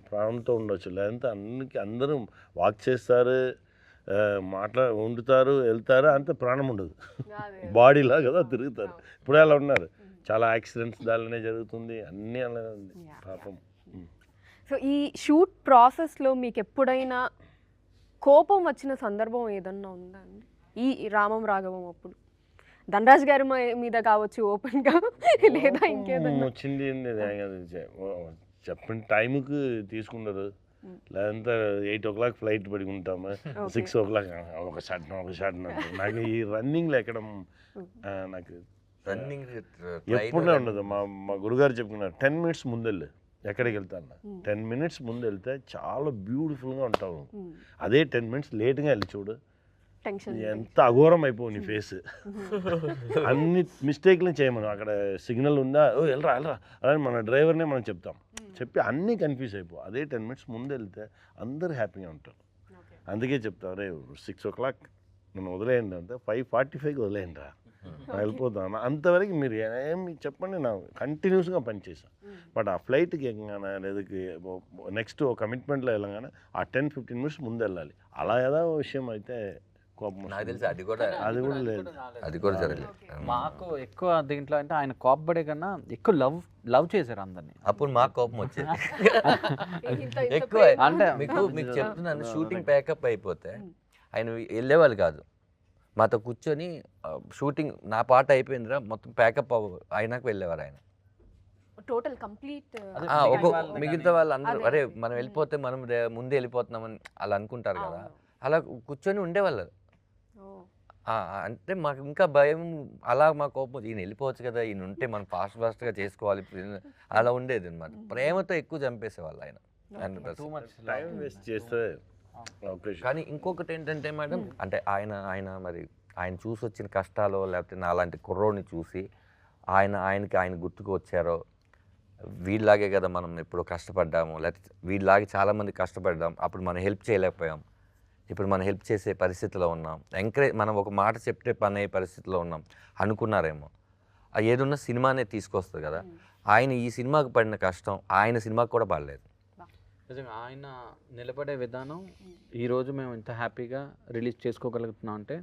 C: ప్రాణంతో ఉండొచ్చు. లేదంటే అందరూ వాక్ చేస్తారు, వండుతారు, వెళ్తారు, అంతే ప్రాణం ఉండదు, బాడీలా కదా తిరుగుతారు. ఇప్పుడే అలా ఉన్నారు, చాలా యాక్సిడెంట్స్ దానిలోనే జరుగుతుంది, అన్నీ అలా ఉంది పాపం.
A: సో ఈ షూట్ ప్రాసెస్లో మీకు ఎప్పుడైనా కోపం వచ్చిన సందర్భం ఏదన్నా ఉందా అండి? ఈ రామం రాఘవం అప్పుడు ధనరాజ్ గారి మీద కావచ్చు ఓపెన్గా, లేదా ఇంకేదన్నా
C: వచ్చింది? చెప్పిన టైంకి తీసుకున్నారు, లేదంటే 8 o'clock ఫ్లైట్ పడుకుంటాము, 6 o'clock ఒక షాట్. నాకు ఈ రన్నింగ్లో ఎక్కడం నాకు
B: రన్నింగ్
C: ఎప్పుడే ఉండదు. మా గురుగారు చెప్పుకున్నారు 10 minutes ముందెళ్ళు, ఎక్కడికి వెళ్తాను 10 minutes ముందు వెళ్తే చాలా బ్యూటిఫుల్గా ఉంటావు. అదే 10 minutes లేట్గా వెళ్ళి చూడు, ఎంత అఘోరం అయిపోవు నీ ఫేస్. అన్ని మిస్టేక్లు చేయమను. అక్కడ సిగ్నల్ ఉందా, వెళ్ళరా అలాగే మన డ్రైవర్నే మనం చెప్తాం, చెప్పి అన్నీ కన్ఫ్యూజ్ అయిపో. అదే 10 minutes ముందు వెళ్తే అందరూ హ్యాపీగా ఉంటారు. అందుకే చెప్తాం, రే 6 o'clock నన్ను వదిలేయండి అంటే 5:45కి వదిలేయండి రా, వెళ్ళిపోతాను. అంతవరకు మీరు ఏమి చెప్పండి, నా కంటిన్యూస్గా పనిచేసాను. బట్ ఆ ఫ్లైట్కి ఎక్కగానే లేదా నెక్స్ట్ కమిట్మెంట్లో వెళ్ళగానే ఆ 10-15 minutes ముందు వెళ్ళాలి. అలా ఏదో విషయం అయితే కోపం
B: నాకు తెలిసి అది కూడా
C: లేదు,
B: అది కూడా జరగలేదు.
D: మాకు ఎక్కువ దీంట్లో అంటే ఆయన కోపపడే కన్నా ఎక్కువ లవ్ చేశారు అందరినీ.
B: అప్పుడు మాకు కోపం వచ్చేది ఎక్కువ. అంటే మీకు చెప్తున్నాను, షూటింగ్ ప్యాకప్ అయిపోతే ఆయన వెళ్ళేవాళ్ళు కాదు, మాతో కూర్చొని షూటింగ్ నా పాట అయిపోయిందిరా మొత్తం ప్యాకప్ అయినాక వెళ్ళేవారు ఆయన.
A: టోటల్ కంప్లీట్
B: మిగతా వాళ్ళందరూ
A: అదే,
B: అరే
A: అదే.
B: మనం వెళ్ళిపోతే మనం ముందే వెళ్ళిపోతున్నామని అలా అనుకుంటారు కదా,
A: అవును.
B: అలా కూర్చొని ఉండేవాళ్ళు.
A: ఓ.
B: అంటే మాకు ఇంకా భయం, అలా మా కోపం ఈయన వెళ్ళిపోవచ్చు కదా, ఈయన ఉంటే మనం ఫాస్ట్గా చేసుకోవాలి అలా ఉండేది అనమాట. ప్రేమతో ఎక్కువ చంపేసేవాళ్ళు ఆయన 100%.
C: టైం వేస్ట్ చేస్తే అవకాశం.
B: కానీ ఇంకొకటి ఏంటంటే మేడం, అంటే ఆయన మరి ఆయన చూసి వచ్చిన కష్టాలు, లేకపోతే నా అలాంటి కుర్రోడిని చూసి ఆయన గుర్తుకు వచ్చారో, వీళ్ళలాగే కదా మనం ఎప్పుడో కష్టపడ్డాము, లేకపోతే వీళ్ళలాగే చాలామంది కష్టపడ్డాం, అప్పుడు మనం హెల్ప్ చేయలేకపోయాం, ఇప్పుడు మనం హెల్ప్ చేసే పరిస్థితిలో ఉన్నాం, మనం ఒక మాట చెప్తే పని అయ్యే పరిస్థితిలో ఉన్నాం అనుకున్నారేమో. ఏదున్నా సినిమానే తీసుకొస్తుంది కదా. ఆయన ఈ సినిమాకి పడిన కష్టం ఆయన సినిమాకి కూడా పడలేదు.
D: నిజంగా ఆయన నిలబడే విధానం ఈరోజు మేము ఇంత హ్యాపీగా రిలీజ్ చేసుకోగలుగుతున్నాం అంటే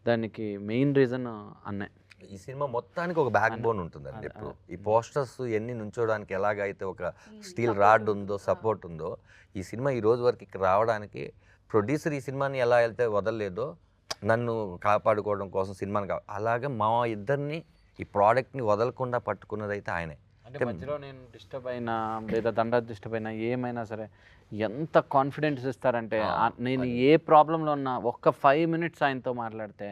D: దానికి మెయిన్ రీజన్ అన్నే.
B: ఈ సినిమా మొత్తానికి ఒక బ్యాక్ బోన్ ఉంటుందండి. ఇప్పుడు ఈ పోస్టర్స్ ఎన్ని నుంచోడానికి ఎలాగైతే ఒక స్టీల్ రాడ్ ఉందో, సపోర్ట్ ఉందో, ఈ సినిమా ఈ రోజు వరకు ఇక్కడ రావడానికి ప్రొడ్యూసర్ ఈ సినిమాని ఎలా వెళ్తే వదలలేదో, నన్ను కాపాడుకోవడం కోసం సినిమాని అలాగే మా ఇద్దరిని ఈ ప్రోడక్ట్ని వదలకుండా పట్టుకున్నది అయితే ఆయనే.
D: అంటే మధ్యలో నేను డిస్టర్బ్ అయినా లేదా దండా డిస్టర్బ్ అయినా ఏమైనా సరే ఎంత కాన్ఫిడెన్స్ ఇస్తారంటే, నేను ఏ ప్రాబ్లంలో ఉన్నా ఒక్క 5 minutes ఆయనతో మాట్లాడితే,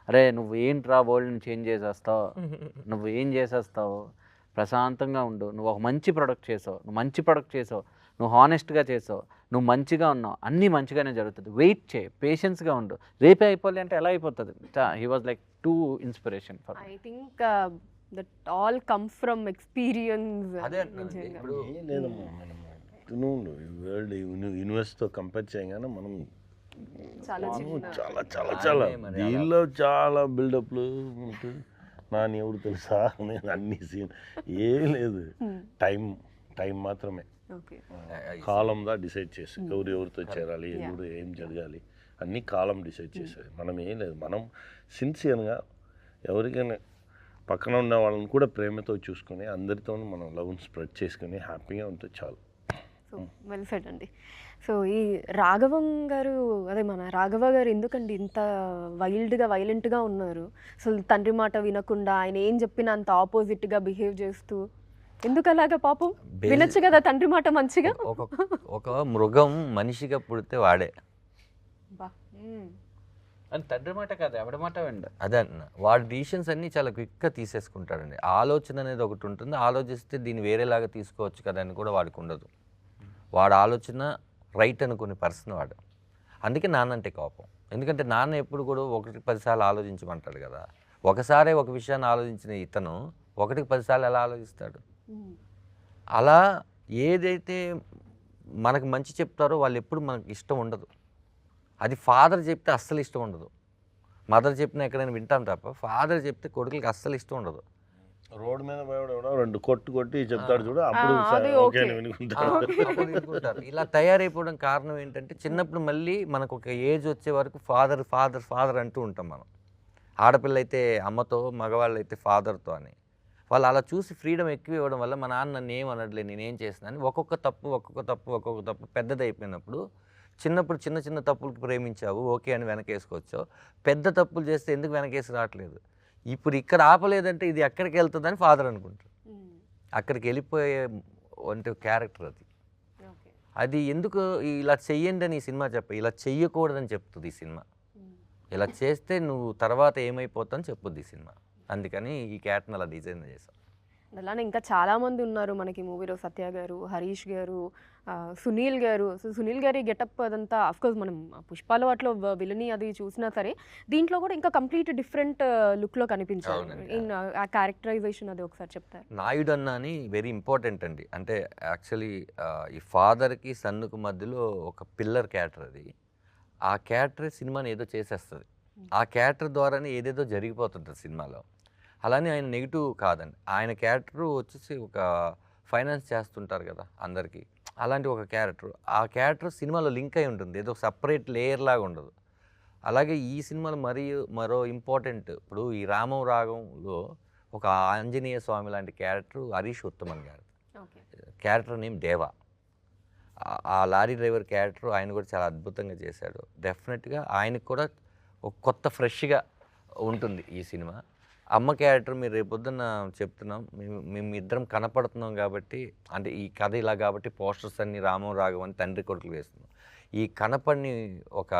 D: అరే నువ్వు ఏంట్రా వరల్డ్ని చేంజ్ చేసేస్తావు, నువ్వు ఏం చేసేస్తావు, ప్రశాంతంగా ఉండు, నువ్వు ఒక మంచి ప్రొడక్ట్ చేసావు, నువ్వు హానెస్ట్గా చేసావు, నువ్వు మంచిగా ఉన్నావు, అన్నీ మంచిగానే జరుగుతుంది, వెయిట్ చేయి, పేషెన్స్గా ఉండు, రేపే అయిపోలే అంటే ఎలా అయిపోతుంది. He was like two inspiration for
A: I think that all come from experience.
B: అదే అంటున్నాను. ఇప్పుడు
C: ఏం లేదమ్మా, మనం వరల్డ్ యూనివర్స్తో కంపేర్ చేయగానే మనం
A: చాలా
C: చాలా చాలా చాలా దీనిలో చాలా బిల్డప్లు ఉంటుంది. నాని ఎవరు తెలుసా, నేను అన్ని సీన్ ఏం లేదు, టైం మాత్రమే,
A: ఓకే.
C: కాలంగా డిసైడ్ చేసి ఎవరితో చేరాలి, ఎవరు ఏం జరగాలి అన్నీ కాలం డిసైడ్ చేసేది. మనం ఏం లేదు, మనం సిన్సియర్గా ఎవరికైనా పక్కన ఉన్న వాళ్ళని కూడా ప్రేమతో చూసుకొని అందరితో మనం లవ్ని స్ప్రెడ్ చేసుకొని హ్యాపీగా ఉంటే చాలు.
A: సో వెల్ సెడ్ అండి. సో ఈ రాఘవం గారు, అదే మన రాఘవ గారు ఎందుకండి ఇంత వైలెంట్గా ఉన్నారు? అసలు తండ్రి మాట వినకుండా ఆయన ఏం చెప్పినా అంత ఆపోజిట్గా బిహేవ్ చేస్తూ ఎందుకు అలాగా? పాపం వినొచ్చు కదా తండ్రి మాట మంచిగా.
B: ఒక మృగం మనిషిగా పుడితే వాడే.
D: అని తండ్రి మాట కాదు, ఎవడి మాట విండు.
B: అదే అన్న, వాడి డిసిషన్స్ అన్నీ చాలా క్విక్గా తీసేసుకుంటాడండి. ఆలోచన అనేది ఒకటి ఉంటుంది, ఆలోచిస్తే దీన్ని వేరేలాగా తీసుకోవచ్చు కదా అని కూడా వాడికి ఉండదు. వాడు ఆలోచన రైట్ అనుకునే పర్సన్ వాడు. అందుకే నాన్న అంటే కోపం. ఎందుకంటే నాన్న ఎప్పుడు కూడా 1-10 సార్లు ఆలోచించమంటాడు కదా. ఒకసారే ఒక విషయాన్ని ఆలోచించిన ఇతను 1-10 సార్లు ఎలా ఆలోచిస్తాడు? అలా ఏదైతే మనకు మంచి చెప్తారో వాళ్ళు ఎప్పుడు మనకు ఇష్టం ఉండదు. అది ఫాదర్ చెప్తే అస్సలు ఇష్టం ఉండదు. మదర్ చెప్పినా ఎక్కడైనా వింటాం తప్ప, ఫాదర్ చెప్తే కొడుకులకి అస్సలు ఇష్టం ఉండదు.
C: రోడ్డు మీద పోయాడు 2 కొట్టి చెప్తాడు చూడు, అప్పుడు ఓకే అని వినుకుంటారు.
B: ఇలా తయారైపోవడం కారణం ఏంటంటే, చిన్నప్పుడు మళ్ళీ మనకు ఒక ఏజ్ వచ్చే వరకు ఫాదర్ అంటూ ఉంటాం మనం. ఆడపిల్ల అయితే అమ్మతో, మగవాళ్ళు అయితే ఫాదర్తో అని. వాళ్ళు అలా చూసి ఫ్రీడమ్ ఎక్కువ ఇవ్వడం వల్ల మా నాన్న నన్ను ఏం అనట్లే, నేనేం చేస్తున్నాను ఒక్కొక్క తప్పు పెద్దదైపోయినప్పుడు, చిన్నప్పుడు చిన్న తప్పులకు ప్రేమించావు ఓకే అని వెనకేసుకోవచ్చు, పెద్ద తప్పులు చేస్తే ఎందుకు వెనకేసి రావట్లేదు, ఇప్పుడు ఇక్కడ ఆపలేదంటే ఇది ఎక్కడికి వెళ్తుందని ఫాదర్ అనుకుంటారు. అక్కడికి వెళ్ళిపోయే అంటే క్యారెక్టర్ అది ఎందుకు ఇలా చెయ్యండి అని ఈ సినిమా ఇలా చెయ్యకూడదని చెప్తుంది ఈ సినిమా. ఇలా చేస్తే నువ్వు తర్వాత ఏమైపోతావు అని చెప్పుద్ది ఈ సినిమా. అందుకని ఈ క్యారెక్టర్ని అలా డిజైన్ చేశాం.
A: అలానే ఇంకా చాలామంది ఉన్నారు మనకి మూవీలో. సత్య గారు, హరీష్ గారు, సునీల్ గారు. సో సునీల్ గారి గెటప్ అదంతా అఫ్కోర్స్ మనం పుష్పాల వాటిలో విలని అది చూసినా సరే, దీంట్లో కూడా ఇంకా కంప్లీట్ డిఫరెంట్ లుక్లో కనిపించారు. ఇన్ ఆ క్యారెక్టరైజేషన్ అది ఒకసారి చెప్తారు.
B: నాయుడు అన్న అని వెరీ ఇంపార్టెంట్ అండి. అంటే యాక్చువల్లీ ఈ ఫాదర్కి సన్నుకు మధ్యలో ఒక పిల్లర్ క్యారెక్టర్ అది. ఆ క్యారెక్టర్ సినిమాని ఏదో చేసేస్తుంది. ఆ క్యారెక్టర్ ద్వారానే ఏదేదో జరిగిపోతుంటుంది సినిమాలో. అలానే ఆయన నెగిటివ్ కాదండి. ఆయన క్యారెక్టర్ వచ్చేసి ఒక ఫైనాన్స్ చేస్తుంటారు కదా అందరికీ, అలాంటి ఒక క్యారెక్టర్. ఆ క్యారెక్టర్ సినిమాలో లింక్ అయి ఉంటుంది, ఏదో సపరేట్ లేయర్ లాగా ఉండదు. అలాగే ఈ సినిమాలో మరో ఇంపార్టెంట్, ఇప్పుడు ఈ రామం రాగంలో ఒక ఆంజనేయ స్వామి లాంటి క్యారెక్టర్ హరీష్ ఉత్తమన్ గారు. క్యారెక్టర్ నేమ్ దేవా. ఆ లారీ డ్రైవర్ క్యారెక్టర్ ఆయన కూడా చాలా అద్భుతంగా చేశాడు. డెఫినెట్గా ఆయనకు కూడా ఒక కొత్త ఫ్రెష్గా ఉంటుంది ఈ సినిమా. అమ్మ క్యారెక్టర్ మీరు రేపొద్దున చెప్తున్నాం మేము ఇద్దరం కనపడుతున్నాం కాబట్టి, అంటే ఈ కథ ఇలా కాబట్టి పోస్టర్స్ అన్ని రామం రాఘవం అని తండ్రి కొడుకులు వేస్తున్నాం. ఈ కనపడిని ఒక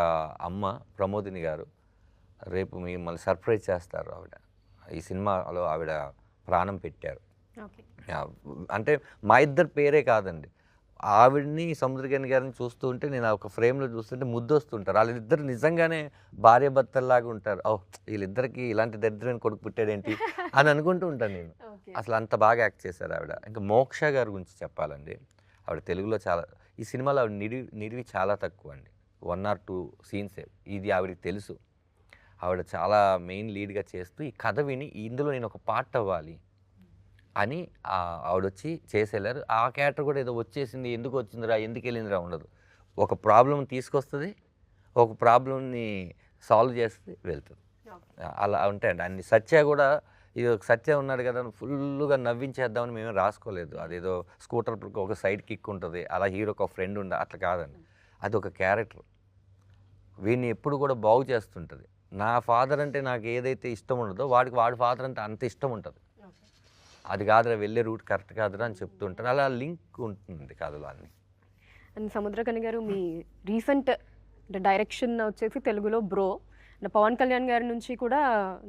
B: అమ్మ ప్రమోదిని గారు రేపు మిమ్మల్ని సర్ప్రైజ్ చేస్తారు. ఆవిడ ఈ సినిమాలో ఆవిడ ప్రాణం పెట్టారు. అంటే మా ఇద్దరు పేరే కాదండి, ఆవిడ్ని సముద్రగని గారిని చూస్తూ ఉంటే నేను ఒక ఫ్రేమ్లో చూస్తుంటే ముద్దు వస్తుంటారు. వాళ్ళిద్దరు నిజంగానే భార్యాభర్తల్లాగా ఉంటారు. ఓ వీళ్ళిద్దరికి ఇలాంటి దరిద్రమైన కొడుకు పుట్టాడేంటి అని అనుకుంటూ ఉంటాను నేను. అసలు అంత బాగా యాక్ట్ చేశారు ఆవిడ. ఇంకా మోక్ష గారి గురించి చెప్పాలండి, ఆవిడ తెలుగులో చాలా, ఈ సినిమాలో ఆవిడ నిడివి చాలా తక్కువ అండి, 1 or 2 సీన్సే. ఇది ఆవిడకి తెలుసు. ఆవిడ చాలా మెయిన్ లీడ్గా చేస్తూ ఈ కథ విని ఇందులో నేను ఒక పార్ట్ అవ్వాలి అని ఆవిడొచ్చి చేసేళ్ళారు. ఆ క్యారెక్టర్ కూడా ఏదో వచ్చేసింది, ఎందుకు వచ్చిందిరా, ఎందుకు వెళ్ళిందిరా ఉండదు. ఒక ప్రాబ్లం తీసుకొస్తుంది, ఒక ప్రాబ్లంని సాల్వ్ చేస్తే వెళ్తుంది. అలా ఉంటాయండి అన్ని. సత్య కూడా ఇది సత్య ఉన్నాడు కదా ఫుల్గా నవ్వించేద్దామని మేము రాసుకోలేదు. అదేదో స్కూటర్ ఒక సైడ్ కిక్ ఉంటుంది, అలా హీరోకి ఒక ఫ్రెండ్ ఉండ, అట్లా కాదండి. అది ఒక క్యారెక్టర్, వీడిని ఎప్పుడు కూడా బాగు చేస్తుంటుంది. నా ఫాదర్ అంటే నాకు ఏదైతే ఇష్టం ఉండదో వాడి ఫాదర్ అంటే అంత ఇష్టం ఉంటుంది. అది కాదురా వెళ్ళే రూట్ కరెక్ట్ కాదురా అని చెప్తుంటారు. అలా లింక్ ఉంటుంది కథలో అన్ని.
A: అండ్ సముద్రకని గారు, మీ రీసెంట్ డైరెక్షన్ వచ్చేసి తెలుగులో బ్రో, పవన్ కళ్యాణ్ గారి నుంచి కూడా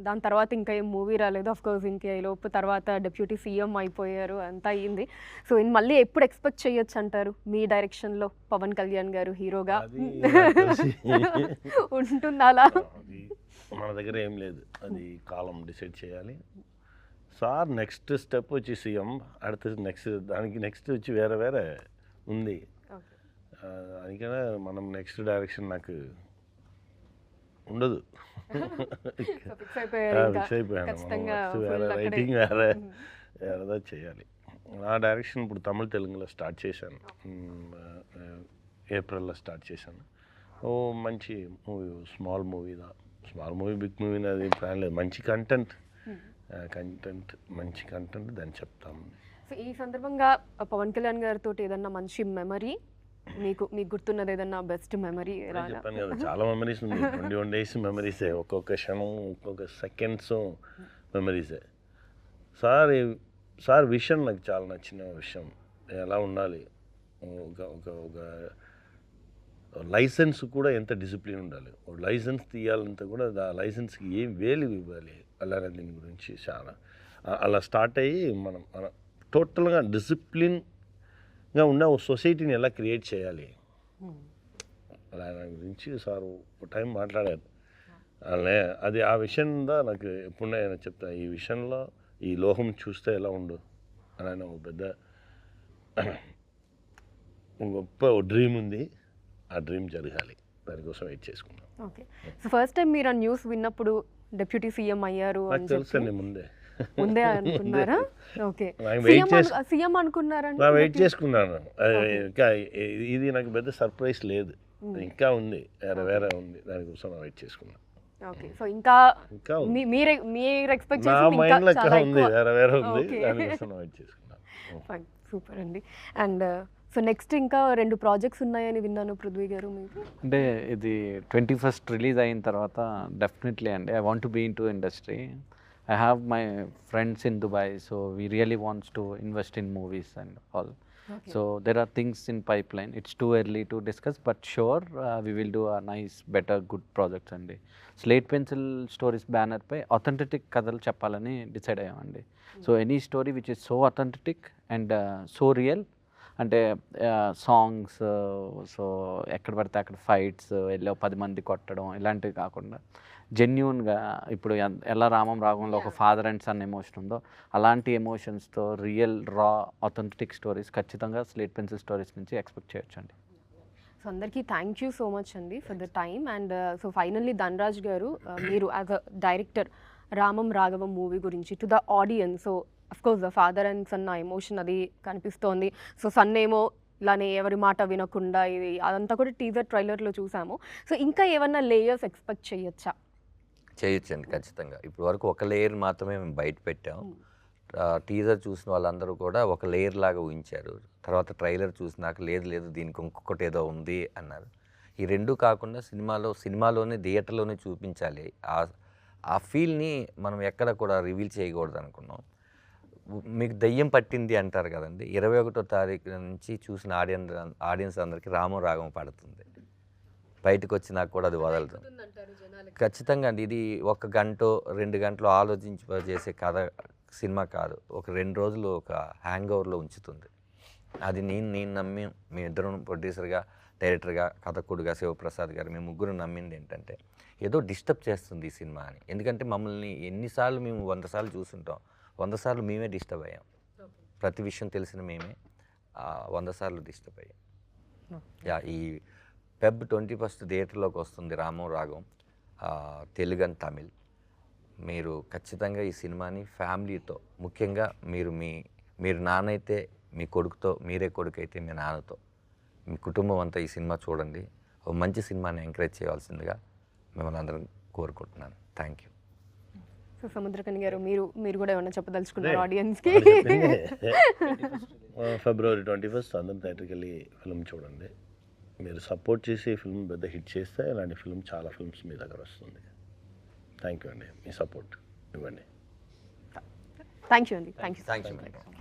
A: దాని తర్వాత ఇంకా ఏం మూవీ రాలేదు. ఆఫ్కోర్స్ ఇంకా ఈ లోపు తర్వాత డెప్యూటీ సీఎం అయిపోయారు, అంతా అయ్యింది. సో మళ్ళీ ఎప్పుడు ఎక్స్పెక్ట్ చేయొచ్చు అంటారు మీ డైరెక్షన్లో పవన్ కళ్యాణ్ గారు హీరోగా? ఉంటుంది అలా?
C: మన దగ్గర ఏం లేదు, అది కాలం డిసైడ్ చేయాలి. సార్ నెక్స్ట్ స్టెప్ వచ్చి సీఎం, దానికి నెక్స్ట్ వచ్చి వేరే ఉంది. అందుకనే మనం నెక్స్ట్ డైరెక్షన్ నాకు ఉండదు. ఫిక్స్ అయిపోయాను. వేరే రైటింగ్ వేరేదా చేయాలి. నా డైరెక్షన్ ఇప్పుడు తమిళ తెలుగులో స్టార్ట్ చేశాను, ఏప్రిల్లో స్టార్ట్ చేశాను. ఓ మంచి movie, small movie big movie అది ప్లాన్ లేదు. మంచి కంటెంట్ మంచి కంటెంట్ దాన్ని చెప్తాము.
A: సో ఈ సందర్భంగా పవన్ కళ్యాణ్ గారితో ఏదన్నా మంచి మెమరీ మీకు గుర్తున్నది, ఏదన్నా బెస్ట్ మెమరీ?
C: చెప్పాను కదా చాలా మెమరీస్ ఉంది. 21 days మెమరీసే, ఒక్కొక్క క్షణం ఒక్కొక్క సెకండ్స్ మెమరీసే. సార్ విషయం నాకు చాలా నచ్చిన విషయం. ఎలా ఉండాలి, ఒక లైసెన్స్ కూడా ఎంత డిసిప్లిన్ ఉండాలి. ఒక లైసెన్స్ తీయాలంటే కూడా ఆ లైసెన్స్కి ఏం వేలు ఇవ్వాలి అలానే దీని గురించి చాలా అలా స్టార్ట్ అయ్యి మనం టోటల్గా డిసిప్లిన్గా ఉన్న ఒక సొసైటీని ఎలా క్రియేట్ చేయాలి అలా గురించి సార్ ఒక టైం మాట్లాడారు. అలానే అది ఆ విషయంలో నాకు ఎప్పుడైనా చెప్తా, ఈ విషయంలో ఈ లోహం చూస్తే ఎలా ఉండు అని ఒక పెద్ద గొప్ప డ్రీమ్ ఉంది. ఆ డ్రీమ్ జరగాలి, దానికోసం వెయిట్ చేసుకున్నాం.
A: ఓకే. సో ఫస్ట్ టైం మీరు ఆ న్యూస్ విన్నప్పుడు డెప్యూటీ సీఎం అయ్యారు అని
C: తెలుసండి,
A: ముందే అనుకున్నారా? ఓకే, సీఎం అనుకున్నారా?
C: వెయిట్ చేసుకున్నాను. ఇంకా ఇది నాకు పెద్ద సర్ప్రైజ్ లేదు, ఇంకా ఉంది, వేరే ఉంది, దానికోసం వెయిట్ చేసుకున్నాను.
A: ఓకే. సో ఇంకా మీరు ఎక్స్పెక్ట్ చేసి
C: వేరే ఉంది, దానికోసం వెయిట్ చేసుకున్నాను.
A: సూపర్ అండి. అండ్ సో నెక్స్ట్ ఇంకా 2 ప్రాజెక్ట్స్ ఉన్నాయని విన్నాను పృథ్వీ గారు మీకు.
D: అంటే ఇది 21st రిలీజ్ అయిన తర్వాత డెఫినెట్లీ అండి I want to be into industry. I have my friends in Dubai, so we really wants to invest in movies and all. Okay. So there are things in pipeline. It's too early to discuss, but sure we will do a nice, better, good projects and Slate Pencil Stories banner pay authentic కథలు చెప్పాలని decide అయ్యామండి. So any story which is so authentic and so real, అంటే సాంగ్స్, సో ఎక్కడ పడితే అక్కడ ఫైట్స్, వెళ్ళి 10 మంది కొట్టడం ఇలాంటివి కాకుండా జెన్యూన్గా ఇప్పుడు ఎలా రామం రాగంలో ఒక ఫాదర్ అండ్ సన్ ఎమోషన్ ఉందో అలాంటి ఎమోషన్స్తో రియల్ రా అథెంటిక్ స్టోరీస్ ఖచ్చితంగా స్లేట్ పెన్సిల్ స్టోరీస్ నుంచి ఎక్స్పెక్ట్ చేయొచ్చండి.
A: సో అందరికీ థ్యాంక్ యూ సో మచ్ అండి for the time. And so finally Dhanraj garu, మీరు as a director Ramam Raghavam movie గురించి to the audience, so of course the father and son emotion అది కనిపిస్తోంది. సో సన్ ఏమో ఇలానే ఎవరి మాట వినకుండా, ఇది అదంతా కూడా టీజర్ ట్రైలర్లో చూసాము. సో ఇంకా ఏమన్నా లేయర్స్ ఎక్స్పెక్ట్ చేయొచ్చా?
B: చేయొచ్చండి ఖచ్చితంగా. ఇప్పుడు వరకు ఒక లేయర్ మాత్రమే మేము బయట పెట్టాము. టీజర్ చూసిన వాళ్ళందరూ కూడా ఒక లేయర్ లాగా ఊహించారు. తర్వాత ట్రైలర్ చూసినాక లేదు దీనికి ఇంకొకటి ఏదో ఉంది అన్నారు. ఈ 2 కాకుండా సినిమాలోనే థియేటర్లోనే చూపించాలి, ఆ ఫీల్ని మనం ఎక్కడ కూడా రివీల్ చేయకూడదు అనుకున్నాం. మీకు దయ్యం పట్టింది అంటారు కదండి, 21వ తారీఖు నుంచి చూసిన ఆడియన్స్ అందరికీ రామం రాగం పడుతుంది. బయటకు వచ్చినాక కూడా అది వదలదు. ఖచ్చితంగా అండి, ఇది 1 గంట 2 గంటలు ఆలోచించేసే సినిమా కాదు. ఒక 2 రోజులు ఒక హ్యాంగ్ ఓవర్లో ఉంచుతుంది. అది నేను నమ్మి, మీ ఇద్దరం ప్రొడ్యూసర్గా, డైరెక్టర్గా, కథకుడుగా శివప్రసాద్ గారు, మేము ముగ్గురు నమ్మింది ఏంటంటే ఏదో డిస్టర్బ్ చేస్తుంది ఈ సినిమా అని. ఎందుకంటే మమ్మల్ని ఎన్నిసార్లు మేము 100 సార్లు చూసుంటాం, 100 సార్లు మేమే డిస్టర్బ్ అయ్యాం. ప్రతి విషయం తెలిసిన మేమే 100 సార్లు డిస్టర్బ్ అయ్యాం. ఈ ఫెబ్ 21 థియేటర్లోకి వస్తుంది రామం రాగం, తెలుగు అండ్ తమిళ్. మీరు ఖచ్చితంగా ఈ సినిమాని ఫ్యామిలీతో, ముఖ్యంగా మీరు నాన్న అయితే మీ కొడుకుతో, మీరే కొడుకు అయితే మీ నాన్నతో, మీ కుటుంబం అంతా ఈ సినిమా చూడండి. ఒక మంచి సినిమాని ఎంకరేజ్ చేయవలసిందిగా మిమ్మల్ని అందరం కోరుకుంటున్నాను. Thank you.
A: సో సముద్రకని గారు, మీరు కూడా ఏమన్నా చెప్పదలుచుకున్నారు ఆడియన్స్కి?
C: ఫిబ్రవరి 21 అందరం థియేటర్కి వెళ్ళి ఫిల్మ్ చూడండి. మీరు సపోర్ట్ చేసి ఈ ఫిల్మ్ పెద్ద హిట్ చేస్తే ఇలాంటి ఫిల్మ్ చాలా ఫిల్మ్స్ మీ దగ్గర వస్తుంది. థ్యాంక్ యూ అండి, మీ సపోర్ట్ ఇవ్వండి.
A: థ్యాంక్ యూ అండి. Thank you.
B: Thank you.